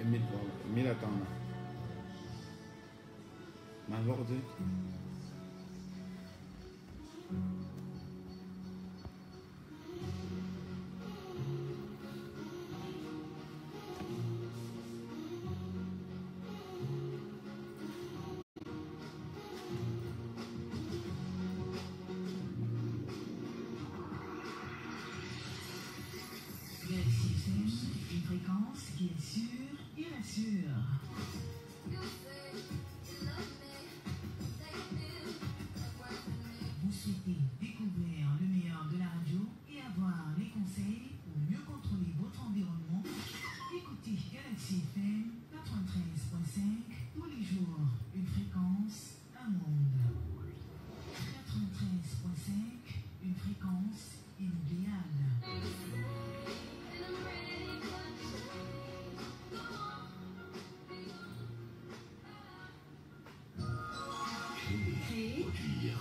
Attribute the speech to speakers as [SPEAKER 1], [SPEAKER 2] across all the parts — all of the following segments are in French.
[SPEAKER 1] 1000 attends là. M'alorde.
[SPEAKER 2] Une fréquence qui est sûre et rassure. Vous souhaitez découvrir le meilleur de la radio et avoir les conseils pour mieux contrôler votre environnement? Écoutez Galaxy FM 93.5 tous les jours. Une fréquence, un monde. 93.5, une fréquence inoubliable. Créer, produire,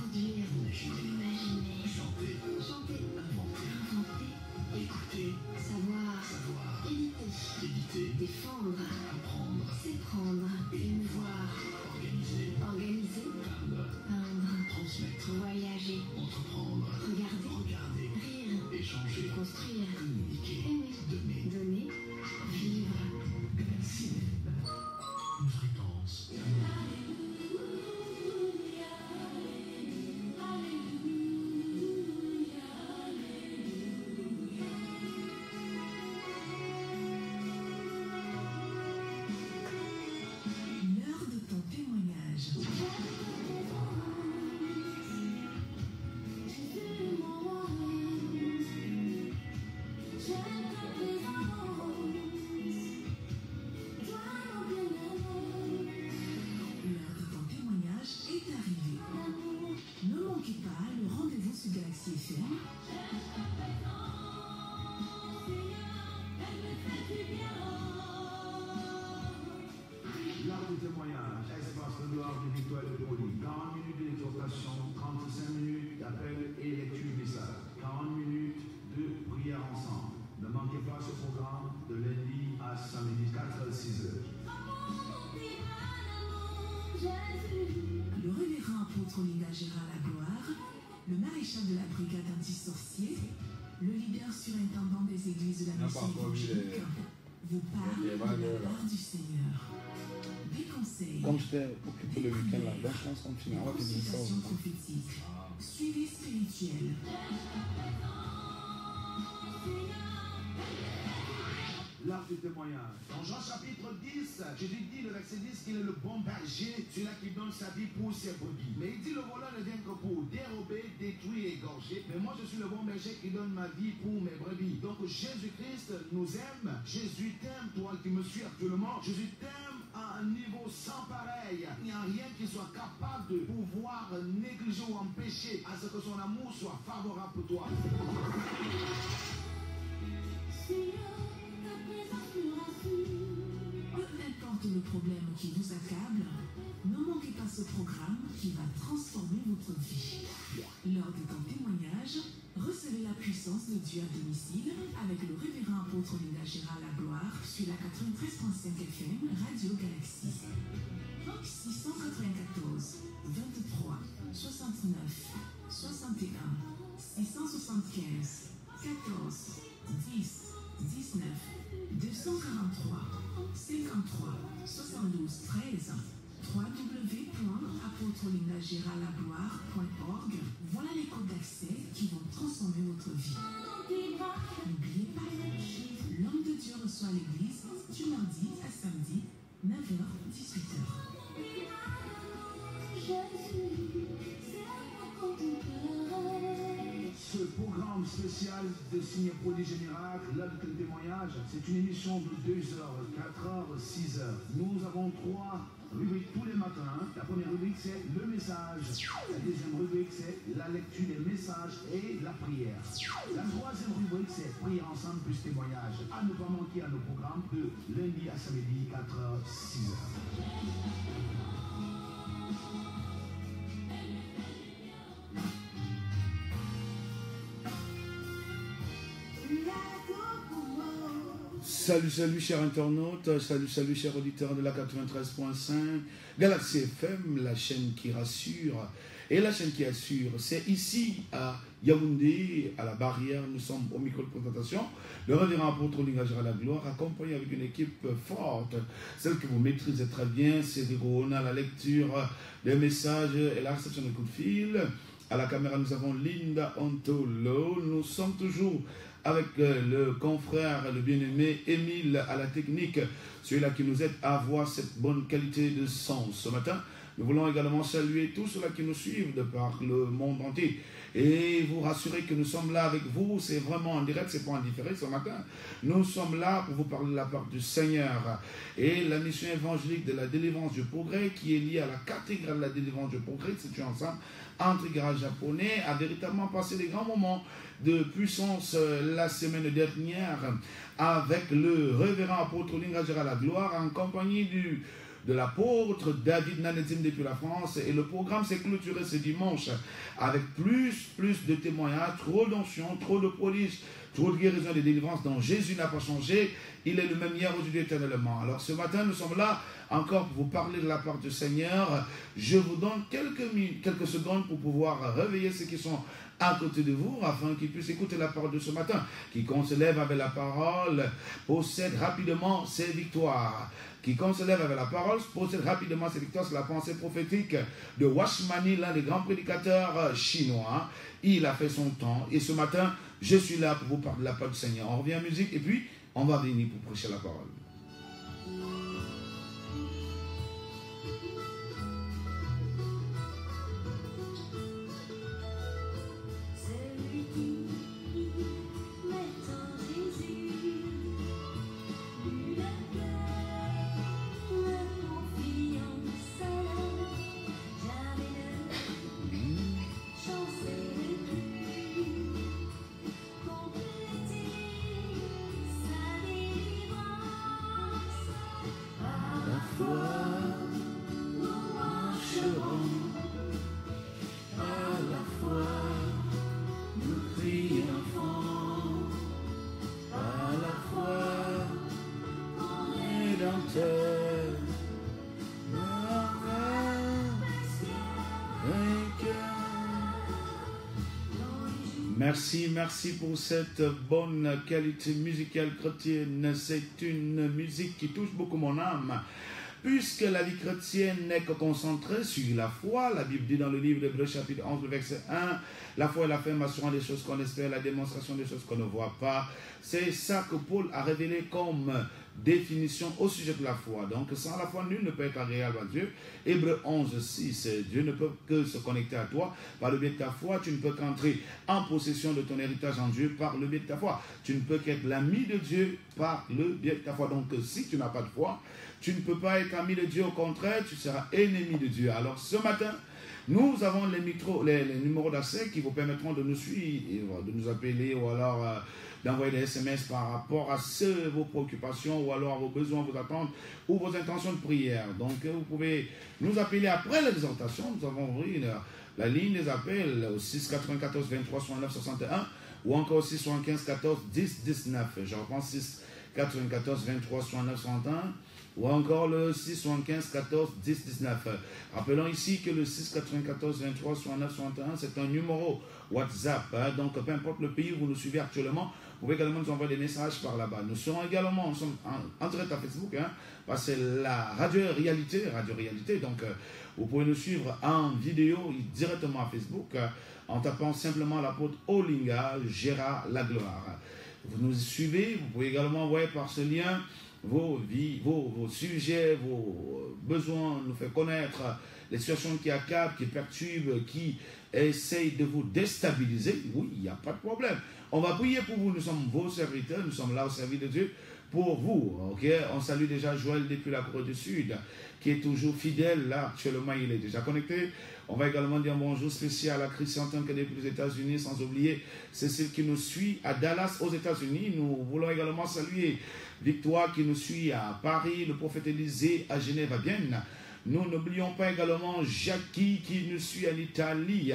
[SPEAKER 2] imaginer, chanter, inventer, écouter, savoir, éditer, défendre, apprendre, s'éprendre, émouvoir, organiser, peindre, transmettre, voyager, entreprendre, regarder, rire, échanger, construire, communiquer, aimer, donner, vivre. Galaxy, une fréquence. Galaxy FM.
[SPEAKER 3] L'art du témoignage, espace de gloire du victoire de Poli. 40 minutes d'exhortation, 35 minutes d'appel et lecture du message. 40 minutes de prière ensemble. Ne manquez pas ce programme de lundi à samedi 4h-6h.
[SPEAKER 2] Le révérend apôtre Linda Gérard Lagloire, le maréchal de la brigade anti-sorcier, le leader surintendant des églises de la mission évangélique, vous parle de la part du Seigneur. Des conseils,
[SPEAKER 1] comme j'étais occupé le week-end là-bas, je pense qu'on finit.
[SPEAKER 2] consultations prophétiques, suivi spirituel.
[SPEAKER 3] L'art du témoignage. Dans Jean chapitre 10, Jésus dit, le verset 10, qu'il est le bon berger, celui-là qui donne sa vie pour ses brebis. Mais il dit, le voleur ne vient que pour dérober, détruire et égorger. Mais moi, je suis le bon berger qui donne ma vie pour mes brebis. Donc Jésus-Christ nous aime. Jésus t'aime, toi qui me suis actuellement. Jésus t'aime à un niveau sans pareil. Il n'y a rien qui soit capable de pouvoir négliger ou empêcher à ce que son amour soit favorable pour toi.
[SPEAKER 2] Peu importe le problème qui vous accable, ne manquez pas ce programme qui va transformer votre vie. Lors de ton témoignage, recevez la puissance de Dieu à domicile avec le révérend apôtre Linda Gérard Lagloire sur la 93.5 FM Radio Galaxy. 694 23 69 61 675 14 10 19 243 53 72 13 www.apôtrelindagérardlagloire.org. Voilà les codes d'accès qui vont transformer votre vie. N'oubliez pas, l'homme de Dieu reçoit l'église du mardi à samedi, 9h-18h.
[SPEAKER 3] Ce programme spécial de Signé Poli Général, l'heure de témoignage, c'est une émission de 2h, 4h, 6h. Nous avons 3 rubriques tous les matins. La première rubrique, c'est le message. La deuxième rubrique, c'est la lecture des messages et la prière. La troisième rubrique, c'est prier ensemble plus témoignage. À ne pas manquer à nos programmes de lundi à samedi, 4h, 6h.
[SPEAKER 1] Salut, salut, chers internautes, salut, chers auditeurs de la 93.5, Galaxy FM, la chaîne qui rassure. Et la chaîne qui assure, c'est ici à Yaoundé, à la barrière, nous sommes au micro de présentation. Le révérend apôtre Lingagera la gloire, accompagné avec une équipe forte, celle que vous maîtrisez très bien, c'est Rona, la lecture des messages et la réception des coups de fil. À la caméra, nous avons Linda Antolo. Nous sommes toujours avec le confrère, le bien-aimé Émile à la technique, celui-là qui nous aide à avoir cette bonne qualité de son. Ce matin, nous voulons également saluer tous ceux-là qui nous suivent de par le monde entier et vous rassurer que nous sommes là avec vous. C'est vraiment en direct, c'est pas en différé ce matin. Nous sommes là pour vous parler de la part du Seigneur et la mission évangélique de la délivrance du progrès qui est liée à la cathédrale de la délivrance du progrès, située ensemble entre garage japonais, a véritablement passé des grands moments de puissance la semaine dernière avec le révérend apôtre Lingagera la gloire en compagnie de l'apôtre David Nanedim depuis la France, et le programme s'est clôturé ce dimanche avec plus de témoignages, trop d'onction, trop de prodiges, trop de guérison et de délivrance dont Jésus n'a pas changé. Il est le même hier, aujourd'hui, éternellement. Alors ce matin, nous sommes là encore pour vous parler de la part du Seigneur. Je vous donne quelques secondes pour pouvoir réveiller ceux qui sont à côté de vous, afin qu'ils puissent écouter la parole de ce matin. Quiconque se lève avec la parole possède rapidement ses victoires. Quiconque se lève avec la parole possède rapidement ses victoires. C'est la pensée prophétique de Washmani, l'un des grands prédicateurs chinois. Il a fait son temps. Et ce matin, je suis là pour vous parler de la parole du Seigneur. On revient à la musique et puis on va venir pour prêcher la parole. Merci pour cette bonne qualité musicale chrétienne. C'est une musique qui touche beaucoup mon âme. Puisque la vie chrétienne n'est que concentrée sur la foi, la Bible dit dans le livre d'Hébreux chapitre 11, le verset 1, la foi est l'affirmation des choses qu'on espère, la démonstration des choses qu'on ne voit pas. C'est ça que Paul a révélé comme définition au sujet de la foi. Donc sans la foi, nul ne peut être agréable à Dieu. Hébreux 11, 6, Dieu ne peut que se connecter à toi par le biais de ta foi. Tu ne peux qu'entrer en possession de ton héritage en Dieu par le biais de ta foi. Tu ne peux qu'être l'ami de Dieu par le biais de ta foi. Donc si tu n'as pas de foi, tu ne peux pas être ami de Dieu, au contraire, tu seras ennemi de Dieu. Alors ce matin, nous avons les numéros d'accès qui vous permettront de nous suivre, de nous appeler ou alors d'envoyer des SMS par rapport à vos préoccupations ou alors à vos besoins, vos attentes ou vos intentions de prière. Donc vous pouvez nous appeler après l'exhortation. Nous avons ouvert la ligne des appels au 6 94 23 69 61 ou encore 6 75 14 10 19. Je reprends 6 94 23 69 61. Ou encore le 6 75 14 10 19. Rappelons ici que le 6 94 23 69 61, c'est un numéro WhatsApp. Donc peu importe le pays où vous nous suivez actuellement, vous pouvez également nous envoyer des messages par là-bas. Nous sommes en direct à Facebook, parce que c'est la radio réalité. Donc vous pouvez nous suivre en vidéo directement à Facebook en tapant simplement l'apôtre Olinga Gera la gloire. Vous nous suivez, vous pouvez également envoyer par ce lien vos vies, vos sujets, vos besoins, nous faire connaître les situations qui accablent, qui perturbent, qui essayent de vous déstabiliser. Oui, il n'y a pas de problème. On va prier pour vous, nous sommes vos serviteurs, nous sommes là au service de Dieu pour vous. Ok, on salue déjà Joël depuis la Corée du Sud, qui est toujours fidèle. Là, actuellement, il est déjà connecté. On va également dire un bonjour spécial à Christian qui est depuis les États-Unis, sans oublier Cécile qui nous suit à Dallas, aux États-Unis. Nous voulons également saluer Victoire qui nous suit à Paris, le prophète Élysée à Genève, à Vienne. Nous n'oublions pas également Jackie qui nous suit en Italie,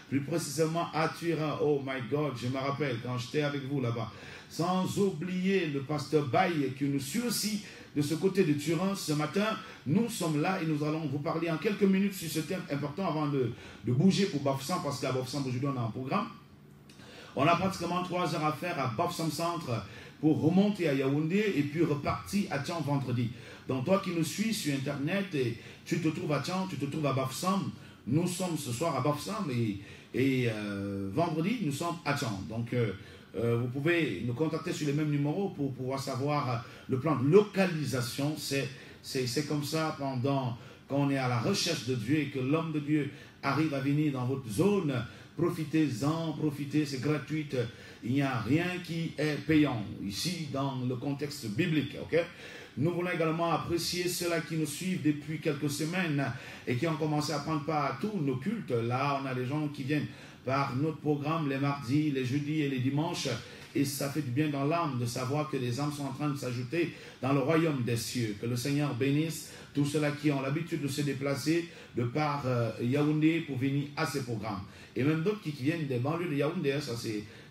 [SPEAKER 1] plus précisément à Turin. Oh my God, je me rappelle quand j'étais avec vous là-bas. Sans oublier le pasteur Baye qui nous suit aussi de ce côté de Turin. Ce matin, nous sommes là et nous allons vous parler en quelques minutes sur ce thème important avant de bouger pour Bafoussam, parce qu'à Bafoussam aujourd'hui on a un programme. On a pratiquement 3 heures à faire à Bafoussam Centre pour remonter à Yaoundé et puis repartir à Tchang vendredi. Donc toi qui nous suis sur Internet, et tu te trouves à Tchang, tu te trouves à Bafoussam, nous sommes ce soir à Bafoussam et vendredi nous sommes à Tchang. Donc vous pouvez nous contacter sur les mêmes numéros pour pouvoir savoir le plan de localisation. C'est comme ça quand on est à la recherche de Dieu et que l'homme de Dieu arrive à venir dans votre zone. Profitez-en, profitez, c'est gratuit. Il n'y a rien qui est payant ici dans le contexte biblique. Okay? Nous voulons également apprécier ceux-là qui nous suivent depuis quelques semaines et qui ont commencé à prendre part à tous nos cultes. Là, on a des gens qui viennent par notre programme les mardis, les jeudis et les dimanches. Et ça fait du bien dans l'âme de savoir que les âmes sont en train de s'ajouter dans le royaume des cieux. Que le Seigneur bénisse tous ceux-là qui ont l'habitude de se déplacer de par Yaoundé pour venir à ces programmes. Et même d'autres qui viennent des banlieues de Yaoundé, ça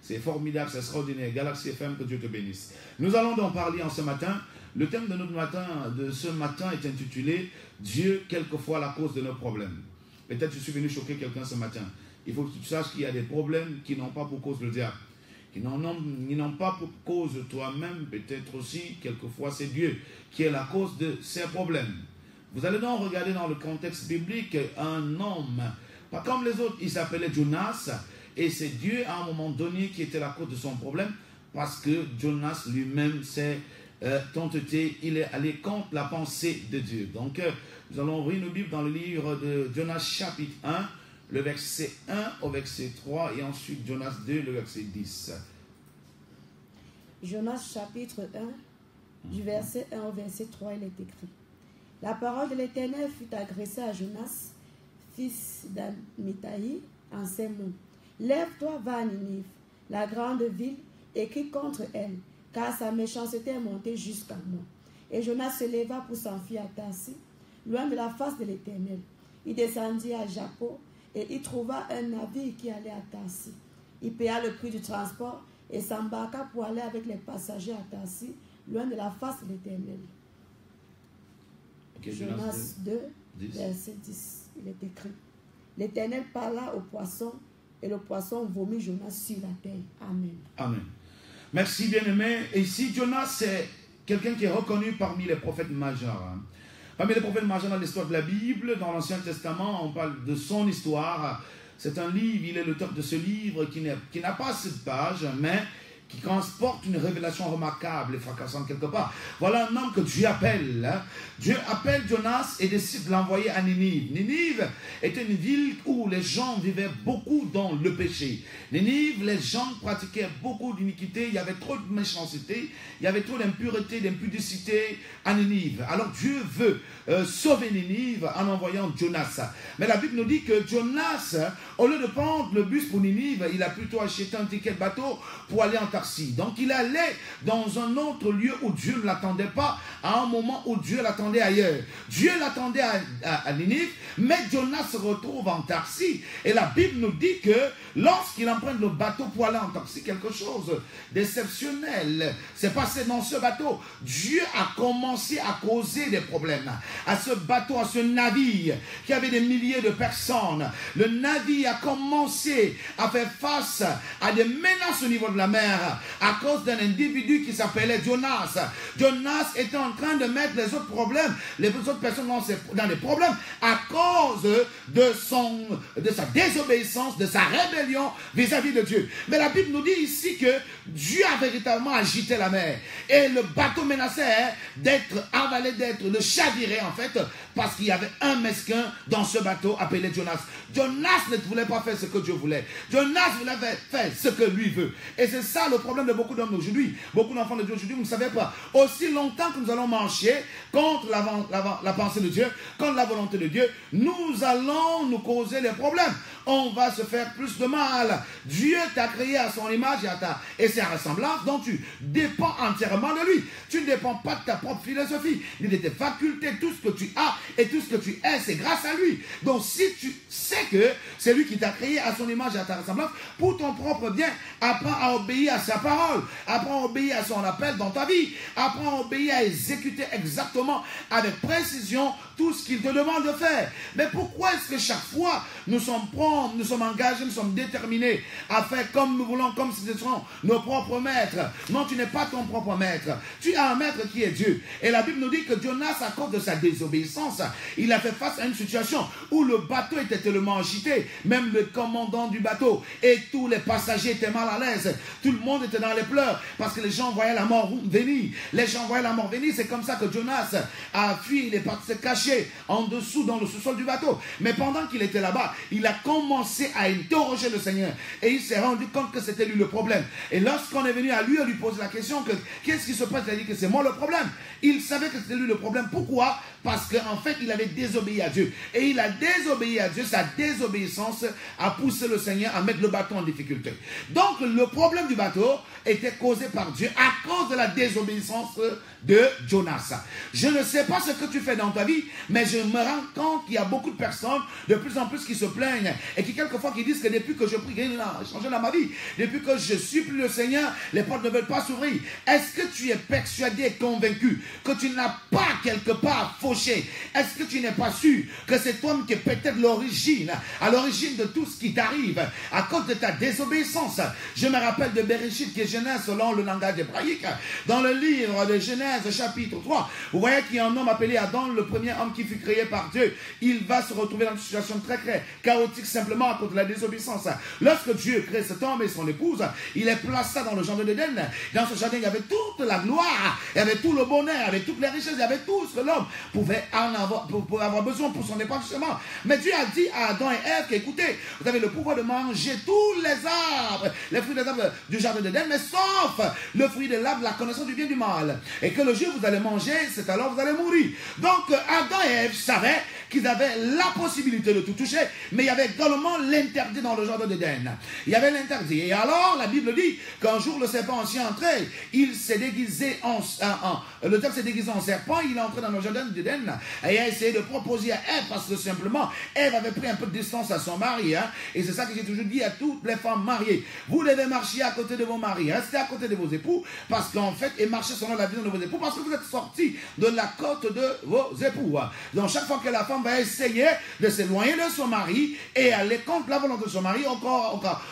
[SPEAKER 1] c'est formidable, c'est extraordinaire. Galaxy FM, que Dieu te bénisse. Nous allons donc parler en ce matin. Le thème de ce matin est intitulé « Dieu, quelquefois la cause de nos problèmes ». Peut-être je suis venu choquer quelqu'un ce matin. Il faut que tu saches qu'il y a des problèmes qui n'ont pas pour cause le diable. Qui n'ont pas pour cause toi-même, peut-être aussi, quelquefois c'est Dieu qui est la cause de ces problèmes. Vous allez donc regarder dans le contexte biblique un homme, pas comme les autres, il s'appelait Jonas, et c'est Dieu à un moment donné qui était la cause de son problème, parce que Jonas lui-même s'est tenté, il est allé contre la pensée de Dieu. Donc nous allons ouvrir nos Bibles dans le livre de Jonas chapitre 1, le verset 1 au verset 3, et ensuite Jonas 2, le verset 10.
[SPEAKER 4] Jonas chapitre 1, du verset 1 au verset 3, il est écrit. La parole de l'Éternel fut adressée à Jonas, fils d'Amittai, en ces mots. Lève-toi, va à Ninive, la grande ville, et crie contre elle, car sa méchanceté est montée jusqu'à moi. Et Jonas se leva pour s'enfuir à Tarsis, loin de la face de l'Éternel. Il descendit à Jappo, et il trouva un navire qui allait à Tarsis. Il paya le prix du transport et s'embarqua pour aller avec les passagers à Tarsis, loin de la face de l'Éternel. Okay, Jonas 2, verset 10, il est écrit. L'Éternel parla au poisson, et le poisson vomit Jonas sur la terre. Amen.
[SPEAKER 1] Amen. Merci, bien-aimé. Et ici, Jonas, c'est quelqu'un qui est reconnu parmi les prophètes majeurs. Parmi les prophètes majeurs dans l'histoire de la Bible, dans l'Ancien Testament, on parle de son histoire. C'est un livre, il est l'auteur de ce livre qui n'a pas 7 pages, mais qui transporte une révélation remarquable et fracassante quelque part. Voilà un homme que Dieu appelle. Dieu appelle Jonas et décide de l'envoyer à Ninive. Ninive était une ville où les gens vivaient beaucoup dans le péché. Ninive, les gens pratiquaient beaucoup d'iniquité, il y avait trop de méchanceté, il y avait trop d'impureté, d'impudicité à Ninive. Alors Dieu veut sauver Ninive en envoyant Jonas. Mais la Bible nous dit que Jonas, au lieu de prendre le bus pour Ninive, il a plutôt acheté un ticket de bateau pour aller en Tarsis. Donc il allait dans un autre lieu où Dieu ne l'attendait pas, à un moment où Dieu l'attendait ailleurs. Dieu l'attendait à Ninive, mais Jonas se retrouve en Tarsis. Et la Bible nous dit que lorsqu'il emprunte le bateau pour aller en Tarsis, quelque chose d'exceptionnel s'est passé dans ce bateau. Dieu a commencé à causer des problèmes à ce bateau, à ce navire qui avait des milliers de personnes. Le navire a commencé à faire face à des menaces au niveau de la mer à cause d'un individu qui s'appelait Jonas. Jonas était en train de mettre les autres problèmes, les autres personnes dans des problèmes à cause de sa désobéissance, de sa rébellion vis-à-vis de Dieu. Mais la Bible nous dit ici que Dieu a véritablement agité la mer et le bateau menaçait d'être avalé, d'être le chaviré en fait, parce qu'il y avait un mesquin dans ce bateau appelé Jonas. Jonas ne voulait pas faire ce que Dieu voulait. Jonas voulait faire ce que lui veut. Et c'est ça le problème de beaucoup d'hommes d'aujourd'hui, beaucoup d'enfants de Dieu aujourd'hui, vous ne savez pas. Aussi longtemps que nous allons marcher contre la pensée de Dieu, contre la volonté de Dieu, nous allons nous causer des problèmes. On va se faire plus de mal. Dieu t'a créé à son image et sa ressemblance, donc tu dépends entièrement de lui. Tu ne dépends pas de ta propre philosophie, ni de tes facultés. Tout ce que tu as et tout ce que tu es, c'est grâce à lui. Donc si tu sais que c'est lui qui t'a créé à son image et à ta ressemblance, pour ton propre bien, apprends à obéir à sa parole, apprends à obéir à son appel dans ta vie, apprends à obéir, à exécuter exactement avec précision tout ce qu'il te demande de faire. Mais pourquoi est-ce que chaque fois nous sommes prompts, nous sommes engagés, nous sommes déterminés à faire comme nous voulons, comme si ce sont nos propres maîtres? Non, tu n'es pas ton propre maître. Tu as un maître qui est Dieu. Et la Bible nous dit que Jonas, à cause de sa désobéissance, il a fait face à une situation où le bateau était tellement agité, même le commandant du bateau et tous les passagers étaient mal à l'aise. Tout le monde était dans les pleurs parce que les gens voyaient la mort venir. Les gens voyaient la mort venir. C'est comme ça que Jonas a fui, il est parti se cacher en dessous dans le sous-sol du bateau. Mais pendant qu'il était là-bas, il a commencé à interroger le Seigneur et il s'est rendu compte que c'était lui le problème. Et lorsqu'on est venu à lui poser la question que qu'est-ce qui se passe, il a dit que c'est moi le problème. Il savait que c'était lui le problème. Pourquoi? Parce qu'en fait, il avait désobéi à Dieu. Et il a désobéi à Dieu. Sa désobéissance a poussé le Seigneur à mettre le bateau en difficulté. Donc, le problème du bateau était causé par Dieu à cause de la désobéissance de Jonas. Je ne sais pas ce que tu fais dans ta vie, mais je me rends compte qu'il y a beaucoup de personnes, de plus en plus, qui se plaignent et qui, quelquefois, qui disent que depuis que je prie, rien n'a changé dans ma vie. Depuis que je supplie le Seigneur, les portes ne veulent pas s'ouvrir. Est-ce que tu es persuadé et convaincu que tu n'as pas quelque part fauché? Est-ce que tu n'es pas sûr que c'est toi qui est peut-être à l'origine de tout ce qui t'arrive à cause de ta désobéissance? Je me rappelle de Bereshit, qui est Genèse selon le langage hébraïque, dans le livre de Genèse chapitre 3, vous voyez qu'il y a un homme appelé Adam, le premier homme qui fut créé par Dieu. Il va se retrouver dans une situation très chaotique simplement à cause de la désobéissance. Lorsque Dieu crée cet homme et son épouse, il est placé dans le jardin d'Éden. Dans ce jardin, il y avait toute la gloire, il y avait tout le bonheur, il y avait toutes les richesses, il y avait tout ce que l'homme pouvait avoir besoin pour son épanouissement. Mais Dieu a dit à Adam et Ève qu'écoutez, vous avez le pouvoir de manger tous les arbres, les fruits des arbres du jardin d'Éden, mais sauf le fruit de l'arbre, la connaissance du bien et du mal. Et que le jour où vous allez manger, c'est alors que vous allez mourir. Donc Adam et Ève savaient qu'ils avaient la possibilité de tout toucher, mais il y avait également l'interdit dans le jardin d'Éden. Il y avait l'interdit. Et alors, la Bible dit qu'un jour, le serpent s'y est entré, il s'est déguisé le diable s'est déguisé en serpent, il est entré dans le jardin d'Éden et a essayé de proposer à Ève, parce que simplement, Ève avait pris un peu de distance à son mari, et c'est ça que j'ai toujours dit à toutes les femmes mariées. Vous devez marcher à côté de vos maris, restez à côté de vos époux, parce qu'en fait, et marchez selon la vision de vos époux, parce que vous êtes sortis de la côte de vos époux. Donc, chaque fois que la femme va essayer de s'éloigner de son mari et aller contre la volonté de son mari,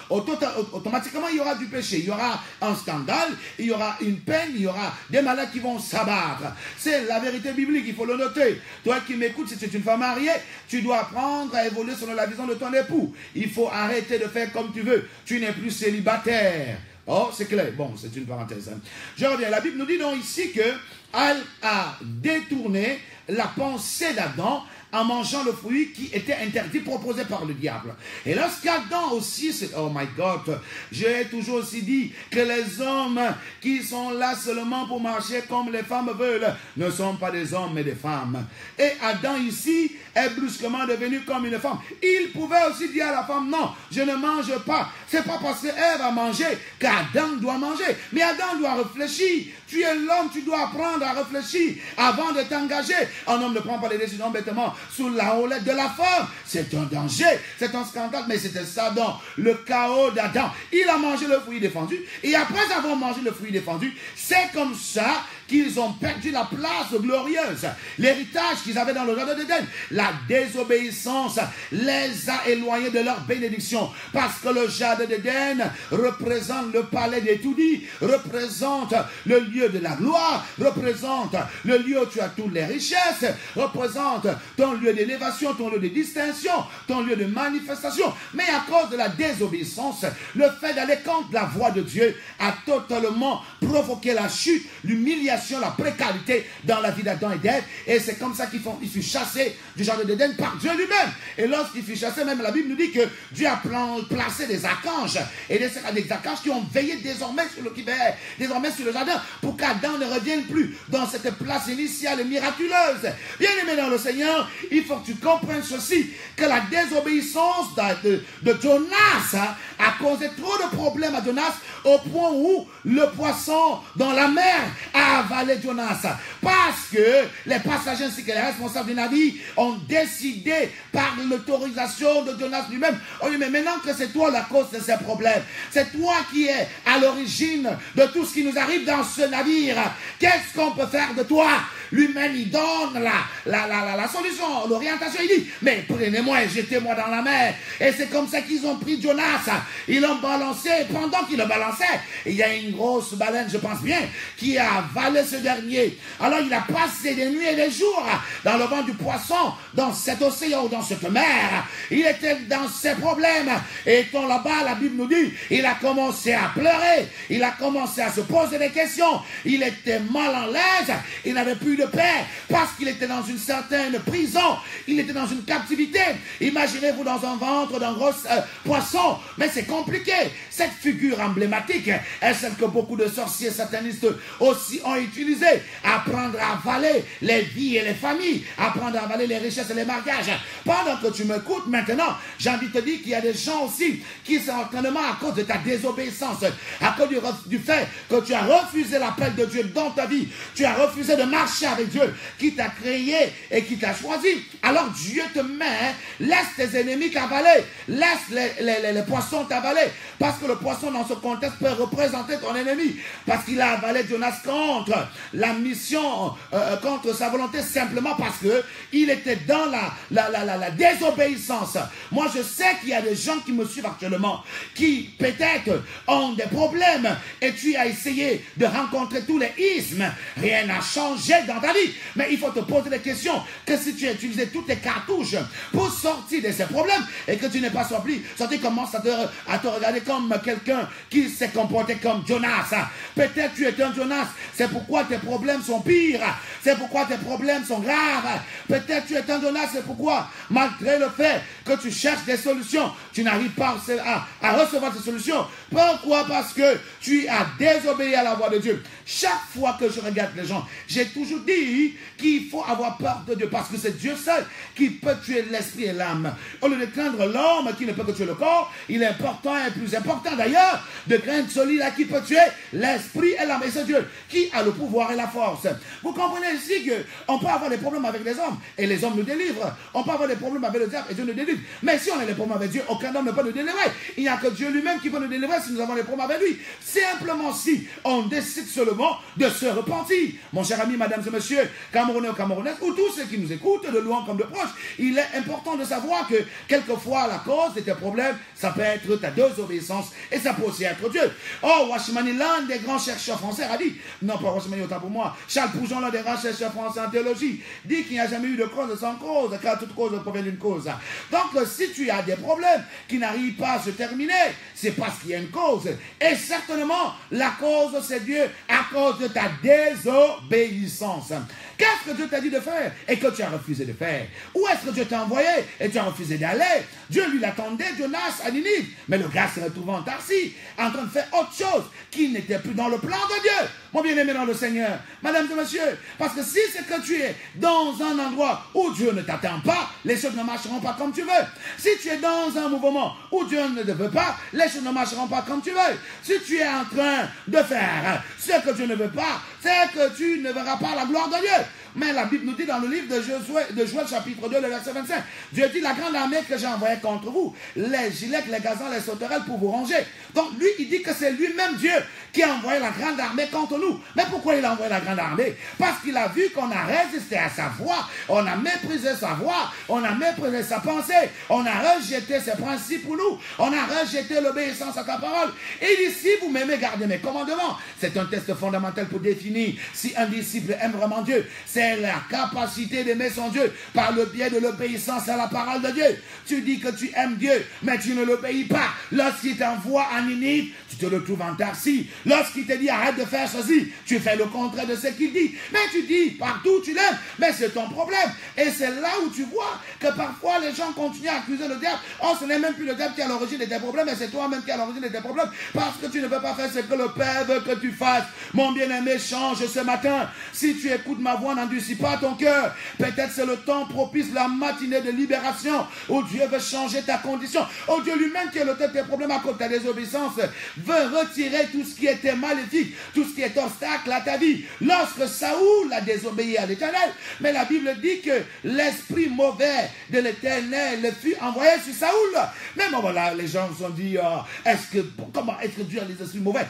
[SPEAKER 1] automatiquement, il y aura du péché, il y aura un scandale, il y aura une peine, il y aura des malades qui vont s'abattre. C'est la vérité biblique, il faut le noter. Toi qui m'écoutes, si tu es une femme mariée, tu dois apprendre à évoluer selon la vision de ton époux. Il faut arrêter de faire comme tu veux. Tu n'es plus célibataire. Oh, c'est clair. Bon, c'est une parenthèse. Je reviens. La Bible nous dit donc ici que elle a détourné la pensée d'Adam en mangeant le fruit qui était interdit, proposé par le diable. Et lorsqu'Adam aussi, oh my God, j'ai toujours aussi dit que les hommes qui sont là seulement pour marcher comme les femmes veulent ne sont pas des hommes mais des femmes. Et Adam ici est brusquement devenu comme une femme. Il pouvait aussi dire à la femme, non, je ne mange pas. C'est pas parce qu'Ève a mangé qu'Adam doit manger. Mais Adam doit réfléchir. Tu es l'homme, tu dois apprendre à réfléchir avant de t'engager. Un homme ne prend pas les décisions bêtement sous la houlette de la femme. C'est un danger, c'est un scandale, mais c'était ça dans le chaos d'Adam. Il a mangé le fruit défendu, et après avoir mangé le fruit défendu, c'est comme ça qu'ils ont perdu la place glorieuse, l'héritage qu'ils avaient dans le jardin d'Éden. La désobéissance les a éloignés de leur bénédiction, parce que le jardin d'Éden représente le palais des tout-dits, représente le lieu de la gloire, représente le lieu où tu as toutes les richesses, représente ton lieu d'élévation, ton lieu de distinction, ton lieu de manifestation. Mais à cause de la désobéissance, le fait d'aller contre la voix de Dieu a totalement provoqué la chute, l'humiliation l'humiliation, la précarité dans la vie d'Adam et d'Ève. Et c'est comme ça qu'il fut chassé du jardin d'Éden par Dieu lui-même. Et lorsqu'il fut chassé, même la Bible nous dit que Dieu a placé des archanges et des archanges qui ont veillé désormais sur le jardin pour qu'Adam ne revienne plus dans cette place initiale et miraculeuse. Bien aimé dans le Seigneur, il faut que tu comprennes ceci, que la désobéissance de Jonas a causé trop de problèmes à Jonas au point où le poisson dans la mer a avalé Jonas. Parce que les passagers ainsi que les responsables du navire ont décidé par l'autorisation de Jonas lui-même. On dit, mais maintenant que c'est toi la cause de ces problèmes, c'est toi qui es à l'origine de tout ce qui nous arrive dans ce navire, qu'est-ce qu'on peut faire de toi? Lui-même, il donne la solution, l'orientation. Il dit, mais prenez-moi et jetez-moi dans la mer. Et c'est comme ça qu'ils ont pris Jonas. Ils l'ont balancé. Et pendant qu'ils le balançaient, il y a une grosse baleine, je pense bien, qui a avalé ce dernier. Alors il a passé des nuits et des jours dans le ventre du poisson, dans cet océan ou dans cette mer. Il était dans ses problèmes. Et étant là-bas, la Bible nous dit, il a commencé à pleurer. Il a commencé à se poser des questions. Il était mal en l'aise. Il n'avait plus de paix parce qu'il était dans une certaine prison. Il était dans une captivité. Imaginez-vous dans un ventre d'un gros poisson. Mais c'est compliqué. Cette figure emblématique est celle que beaucoup de sorciers satanistes aussi ont utilisée. Apprendre à avaler les vies et les familles. Apprendre à avaler les richesses et les mariages. Pendant que tu m'écoutes maintenant, j'ai envie de te dire qu'il y a des gens aussi qui certainement à cause de ta désobéissance, à cause du fait que tu as refusé l'appel de Dieu dans ta vie, tu as refusé de marcher avec Dieu qui t'a créé et qui t'a choisi. Alors Dieu te met, laisse tes ennemis t'avaler, laisse les poissons t'avaler, parce que le poisson dans ce contexte peut représenter ton ennemi, parce qu'il a avalé Jonas contre la mission, contre sa volonté, simplement parce que il était dans la désobéissance. Moi je sais qu'il y a des gens qui me suivent actuellement, qui peut-être ont des problèmes, et tu as essayé de rencontrer tous les ismes, rien n'a changé dans ta vie, mais il faut te poser des questions, que si tu as utilisé toutes tes cartouches pour sortir de ces problèmes, et que tu n'es pas sorti, commence à te regarder comme quelqu'un qui s'est comporté comme Jonas. Peut-être tu es un Jonas, c'est pourquoi tes problèmes sont pires, c'est pourquoi tes problèmes sont graves. Peut-être tu es un Jonas, c'est pourquoi, malgré le fait que tu cherches des solutions, tu n'arrives pas à recevoir ces solutions. Pourquoi? Parce que tu as désobéi à la voix de Dieu. Chaque fois que je regarde les gens, j'ai toujours dit qu'il faut avoir peur de Dieu, parce que c'est Dieu seul qui peut tuer l'esprit et l'âme. Au lieu de craindre l'homme qui ne peut que tuer le corps, il est important et plus important d'ailleurs de craindre celui-là qui peut tuer l'esprit et l'âme. Et c'est Dieu qui a le pouvoir et la force. Vous comprenez ici qu'on peut avoir des problèmes avec les hommes et les hommes nous délivrent. On peut avoir des problèmes avec le diable et Dieu nous délivre. Mais si on a des problèmes avec Dieu, aucun homme ne peut nous délivrer. Il n'y a que Dieu lui-même qui peut nous délivrer si nous avons des problèmes avec lui. Simplement si on décide seulement de se repentir. Mon cher ami, mesdames et messieurs, Camerounais ou Camerounaises, ou tous ceux qui nous écoutent, de loin comme de proche, il est important de savoir que quelquefois la cause de tes problèmes, ça peut être ta désobéissance et ça peut aussi être Dieu. Oh, Washimani, l'un des grands chercheurs français a dit, non pas Washimani autant pour moi, Charles Poujon, l'un des grands chercheurs français en théologie, dit qu'il n'y a jamais eu de cause sans cause, car toute cause provient d'une cause. Donc si tu as des problèmes qui n'arrivent pas à se terminer, c'est parce qu'il y a une cause. Et certainement, la cause c'est Dieu à cause de ta désobéissance. Qu'est-ce que Dieu t'a dit de faire et que tu as refusé de faire? Où est-ce que Dieu t'a envoyé et tu as refusé d'aller? Dieu lui l'attendait, Jonas à Ninive, mais le gars se retrouvait en Tarsis, en train de faire autre chose qui n'était plus dans le plan de Dieu. Mon bien-aimé dans le Seigneur, mesdames et messieurs, parce que si c'est que tu es dans un endroit où Dieu ne t'attend pas, les choses ne marcheront pas comme tu veux. Si tu es dans un mouvement où Dieu ne te veut pas, les choses ne marcheront pas comme tu veux. Si tu es en train de faire ce que Dieu ne veut pas, c'est que tu ne verras pas la gloire de Dieu. Mais la Bible nous dit dans le livre de Joël chapitre 2, le verset 25, Dieu dit, la grande armée que j'ai envoyée contre vous, les gilets, les gazans, les sauterelles pour vous ranger. Donc lui, il dit que c'est lui-même Dieu qui a envoyé la grande armée contre nous. Mais pourquoi il a envoyé la grande armée? Parce qu'il a vu qu'on a résisté à sa voix, on a méprisé sa voix, on a méprisé sa pensée, on a rejeté ses principes pour nous, on a rejeté l'obéissance à ta parole. Et il dit, si vous m'aimez, gardez mes commandements. C'est un test fondamental pour définir si un disciple aime vraiment Dieu. c'est la capacité d'aimer son Dieu par le biais de l'obéissance à la parole de Dieu. Tu dis que tu aimes Dieu, mais tu ne l'obéis pas. Lorsqu'il t'envoie à Ninive, tu te retrouves en Tarsis. Lorsqu'il te dit arrête de faire ceci, tu fais le contraire de ce qu'il dit. Mais tu dis partout tu l'aimes, mais c'est ton problème. Et c'est là où tu vois que parfois les gens continuent à accuser le diable. Oh, ce n'est même plus le diable qui est à l'origine de tes problèmes, mais c'est toi-même qui est à l'origine de tes problèmes. Parce que tu ne peux pas faire ce que le Père veut que tu fasses. Mon bien-aimé, change ce matin. Si tu écoutes ma voix, n'endurcis pas ton cœur. Peut-être c'est le temps propice, la matinée de libération, où Dieu veut changer ta condition. Oh, Dieu lui-même qui est l'auteur de tes problèmes à cause de ta désobéissance, veut retirer tout ce qui était maléfique, tout ce qui est obstacle à ta vie. Lorsque Saoul a désobéi à l'Éternel, mais la Bible dit que l'esprit mauvais de l'Éternel fut envoyé sur Saoul. Même voilà, les gens se sont dit, comment est-ce que Dieu a des esprits mauvais?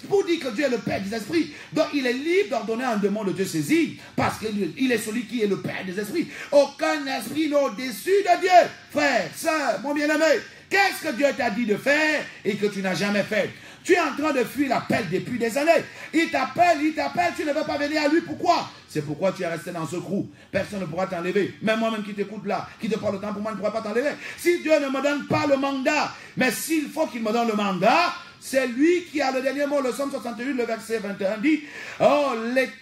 [SPEAKER 1] Pour dire que Dieu est le Père des esprits, donc il est libre d'ordonner un démon de te saisir, parce qu'il est celui qui est le Père des esprits. Aucun esprit n'est au-dessus de Dieu. Frère, sœur, mon bien-aimé, qu'est-ce que Dieu t'a dit de faire et que tu n'as jamais fait? Tu es en train de fuir l'appel depuis des années. Il t'appelle, tu ne veux pas venir à lui. Pourquoi? C'est pourquoi tu es resté dans ce trou. Personne ne pourra t'enlever. Même moi-même qui t'écoute là, qui te parle le temps pour moi, ne pourra pas t'enlever. Si Dieu ne me donne pas le mandat, mais s'il faut qu'il me donne le mandat, c'est lui qui a le dernier mot. Le Psaume 68, le verset 21 dit, oh,